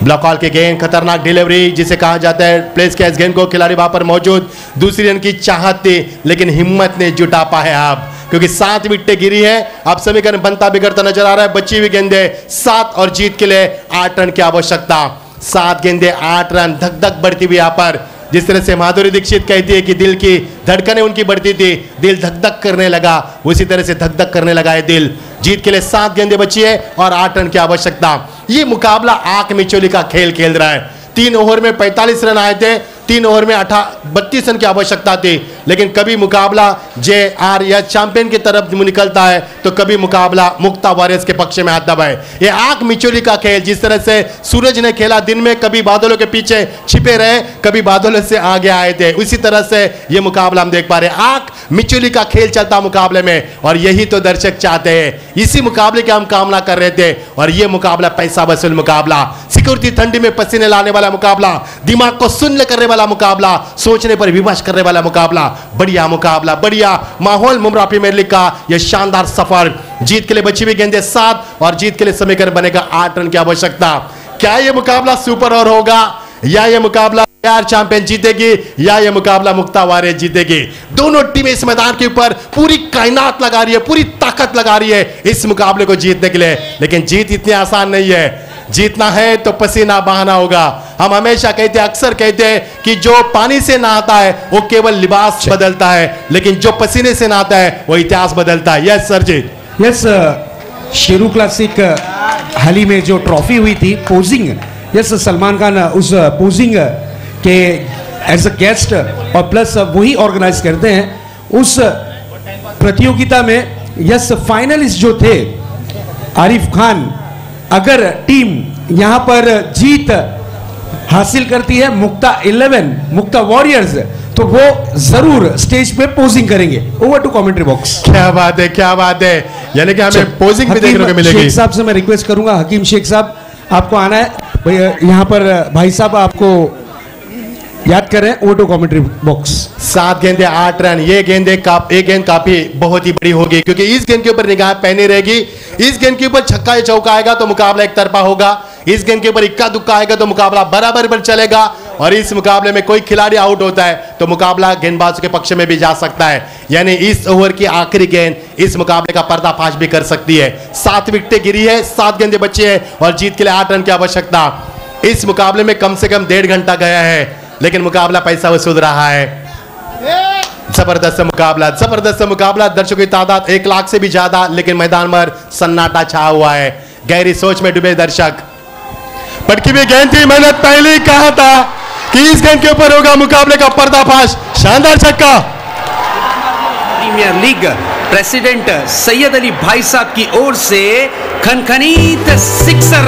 ब्लॉक कॉल के गेंद, खतरनाक डिलीवरी जिसे कहा जाता है प्लेस कैच गेंद को खिलाड़ी वहां पर मौजूद। दूसरी रन की चाहत थी, लेकिन हिम्मत ने जुटा पाए आप, क्योंकि 7 विकेटें गिरी है। अब समीकरण बनता बिगड़ता नजर आ रहा है। बची हुई गेंदे 7 और जीत के लिए 8 रन की आवश्यकता। 7 गेंदे 8 रन। धक धक बढ़ती हुई यहाँ पर। जिस तरह से माधुरी दीक्षित कहती है कि दिल की धड़कनें उनकी बढ़ती थी, दिल धक धक करने लगा, उसी तरह से धक धक करने लगा है दिल। जीत के लिए 7 गेंदें बची है और 8 रन की आवश्यकता। ये मुकाबला आंख मिचौली का खेल खेल रहा है। 3 ओवर में 45 रन आए थे, 3 ओवर में 32 रन की आवश्यकता थी, लेकिन कभी मुकाबला JR या चैंपियन की तरफ निकलता है तो कभी मुकाबला मुक्ता वॉरियर्स के पक्ष में आता है। ये आंख मिचौली का खेल, जिस तरह से सूरज ने खेला दिन में, कभी बादलों के पीछे छिपे रहे, कभी बादलों से आगे आए थे, उसी तरह से ये मुकाबला हम देख पा रहे हैं। आंख मिचौली का खेल चलता मुकाबले में, और यही तो दर्शक चाहते हैं। इसी मुकाबले की हम कामना कर रहे थे, और ये मुकाबला पैसा वसूल मुकाबला, सिक्योरिटी ठंडी में पसीने लाने वाला मुकाबला, दिमाग को शून्य करने वाला मुकाबला, सोचने पर विमर्श करने वाला मुकाबला, बढ़िया मुकाबला, बढ़िया माहौल। मुमरा प्रीमियर लीग का यह शानदार सफर, जीत के लिए बची हुई गेंदें 7 और जीत के लिए समीकरण बनेगा 8 रन की आवश्यकता। क्या यह मुकाबला सुपर ओवर होगा, या यह मुकाबला JR चैंपियन जीतेगी, या यह मुकाबला मुक्ता वॉरियर्स जीतेगी? दोनों टीमें इस मैदान के ऊपर पूरी कायनात लगा रही है, पूरी ताकत लगा रही है इस मुकाबले को जीतने के लिए, लेकिन जीत इतनी आसान नहीं है। जीतना है तो पसीना बहाना होगा। हम हमेशा कहते हैं, अक्सर कहते हैं कि जो पानी से नहाता है वो केवल लिबास बदलता है, लेकिन जो पसीने से नहाता है वो इतिहास बदलता है। यस सर जी। यस, शेरू क्लासिक हाल ही में जो ट्रॉफी हुई थी, पोजिंग, यस, सलमान खान उस पोजिंग के एज अ गेस्ट और प्लस वही ऑर्गेनाइज करते हैं उस प्रतियोगिता में। यस, फाइनलिस्ट जो थे आरिफ खान, अगर टीम यहां पर जीत हासिल करती है मुक्ता 11, मुक्ता वॉरियर्स, तो वो जरूर स्टेज पे पोजिंग करेंगे। Over to commentary box. क्या बात है, क्या बात है, यानी कि हमें पोजिंग भी देखने को मिलेगी। शेख साहब से मैं रिक्वेस्ट करूंगा, हकीम शेख साहब आपको आना है भैया, यहाँ पर भाई साहब आपको याद करें। Over to commentary box. 7 गेंदें 8 रन। ये गेंद काफी बहुत ही बड़ी होगी, क्योंकि इस गेंद के ऊपर निगाह पैनी रहेगी। इस गेंद के ऊपर छक्का या चौका आएगा तो मुकाबला एक तरफा होगा, इस गेंद के ऊपर इक्का दुक्का आएगा तो मुकाबला बराबर पर चलेगा, और इस मुकाबले में कोई खिलाड़ी आउट होता है तो मुकाबला गेंदबाजों के पक्ष में भी जा सकता है। यानी इस ओवर की आखिरी गेंद इस मुकाबले का पर्दाफाश भी कर सकती है। 7 विकेटें गिरी है, 7 गेंदें बची है, और जीत के लिए 8 रन की आवश्यकता। इस मुकाबले में कम से कम 1.5 घंटा गया है, लेकिन मुकाबला पैसा वसूल रहा है। जबरदस्त मुकाबला, जबरदस्त मुकाबला। दर्शकों की तादाद 1 लाख से भी ज्यादा, लेकिन मैदान पर सन्नाटा छा हुआ है। गहरी सोच में डूबे दर्शक। पटकी हुई गेंद थी, मैंने पहले ही कहा था कि इस गेंद के ऊपर होगा मुकाबले का पर्दाफाश। शानदार छक्का। Premier league president Syed Ali भाई साहब की ओर से खनखनीत सिक्सर।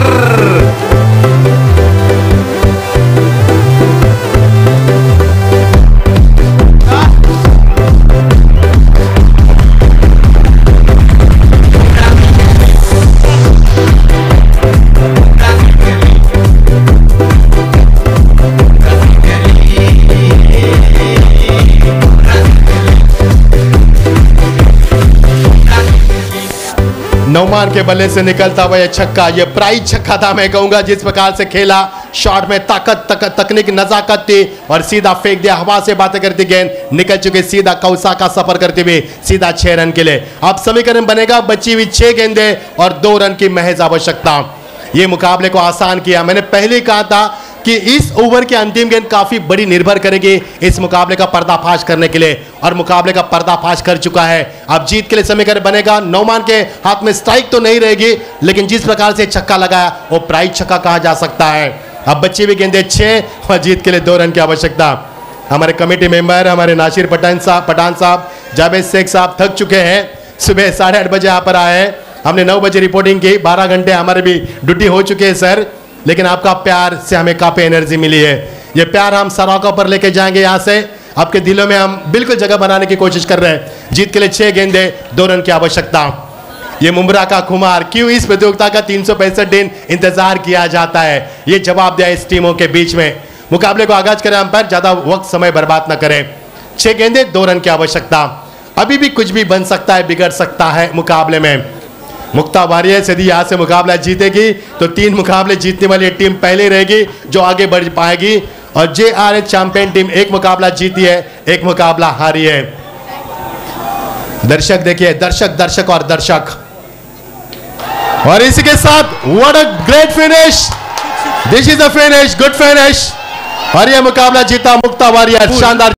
नौमान के बल्ले से निकलता हुआ यह छक्का, यह प्राइज छक्का था मैं कहूंगा। जिस प्रकार से खेला, शॉट में ताकत, तकनीक, नजाकत थी, और सीधा फेंक दिया। हवा से बातें करती गेंद निकल चुकी, सीधा कौसा का सफर करते हुए सीधा 6 रन के लिए। अब समीकरण बनेगा बची हुई 6 गेंदें और 2 रन की महज आवश्यकता। ये मुकाबले को आसान किया। मैंने पहले ही कहा था कि इस ओवर की अंतिम गेंद काफी बड़ी निर्भर करेगी इस मुकाबले का पर्दाफाश करने के लिए, और मुकाबले का पर्दाफाश कर चुका है। अब जीत के लिए समीकरण बनेगा। नौमान के हाथ में स्ट्राइक तो नहीं रहेगी, लेकिन जिस प्रकार से छक्का लगाया वो प्राइज छक्का कहा जा सकता है। अब बची हुई गेंदें 6 और जीत के लिए 2 रन की आवश्यकता। हमारे कमेटी मेंबर, हमारे नासिर पठान साहब, जावेद शेख साहब थक चुके हैं। सुबह 8:30 बजे यहाँ पर आए हैं, हमने 9 बजे रिपोर्टिंग की, 12 घंटे हमारे भी ड्यूटी हो चुके हैं सर, लेकिन आपका प्यार से हमें काफी एनर्जी मिली है। ये प्यार हम सराकों पर लेके जाएंगे यहाँ से। आपके दिलों में हम बिल्कुल जगह बनाने की कोशिश कर रहे हैं। जीत के लिए 6 गेंदें 2 रन की आवश्यकता। ये मुमरा का खुमार, क्यों इस प्रतियोगिता का 365 दिन इंतजार किया जाता है, ये जवाब दिया इस टीमों के बीच में। मुकाबले को आगाज करें अंपायर, ज्यादा वक्त समय बर्बाद न करें। 6 गेंदें 2 रन की आवश्यकता। अभी भी कुछ भी बन सकता है, बिगड़ सकता है मुकाबले में। मुक्ता वॉरियर्स यदि यहाँ से मुकाबला जीतेगी तो 3 मुकाबले जीतने वाली टीम पहले रहेगी जो आगे बढ़ पाएगी, और JR चैंपियन टीम 1 मुकाबला जीती है, 1 मुकाबला हारी है। दर्शक देखिए, दर्शक और दर्शक, और इसी के साथ what a great finish, this is the finish, good finish, और यह मुकाबला जीता मुक्ता वॉरियर्स। शानदार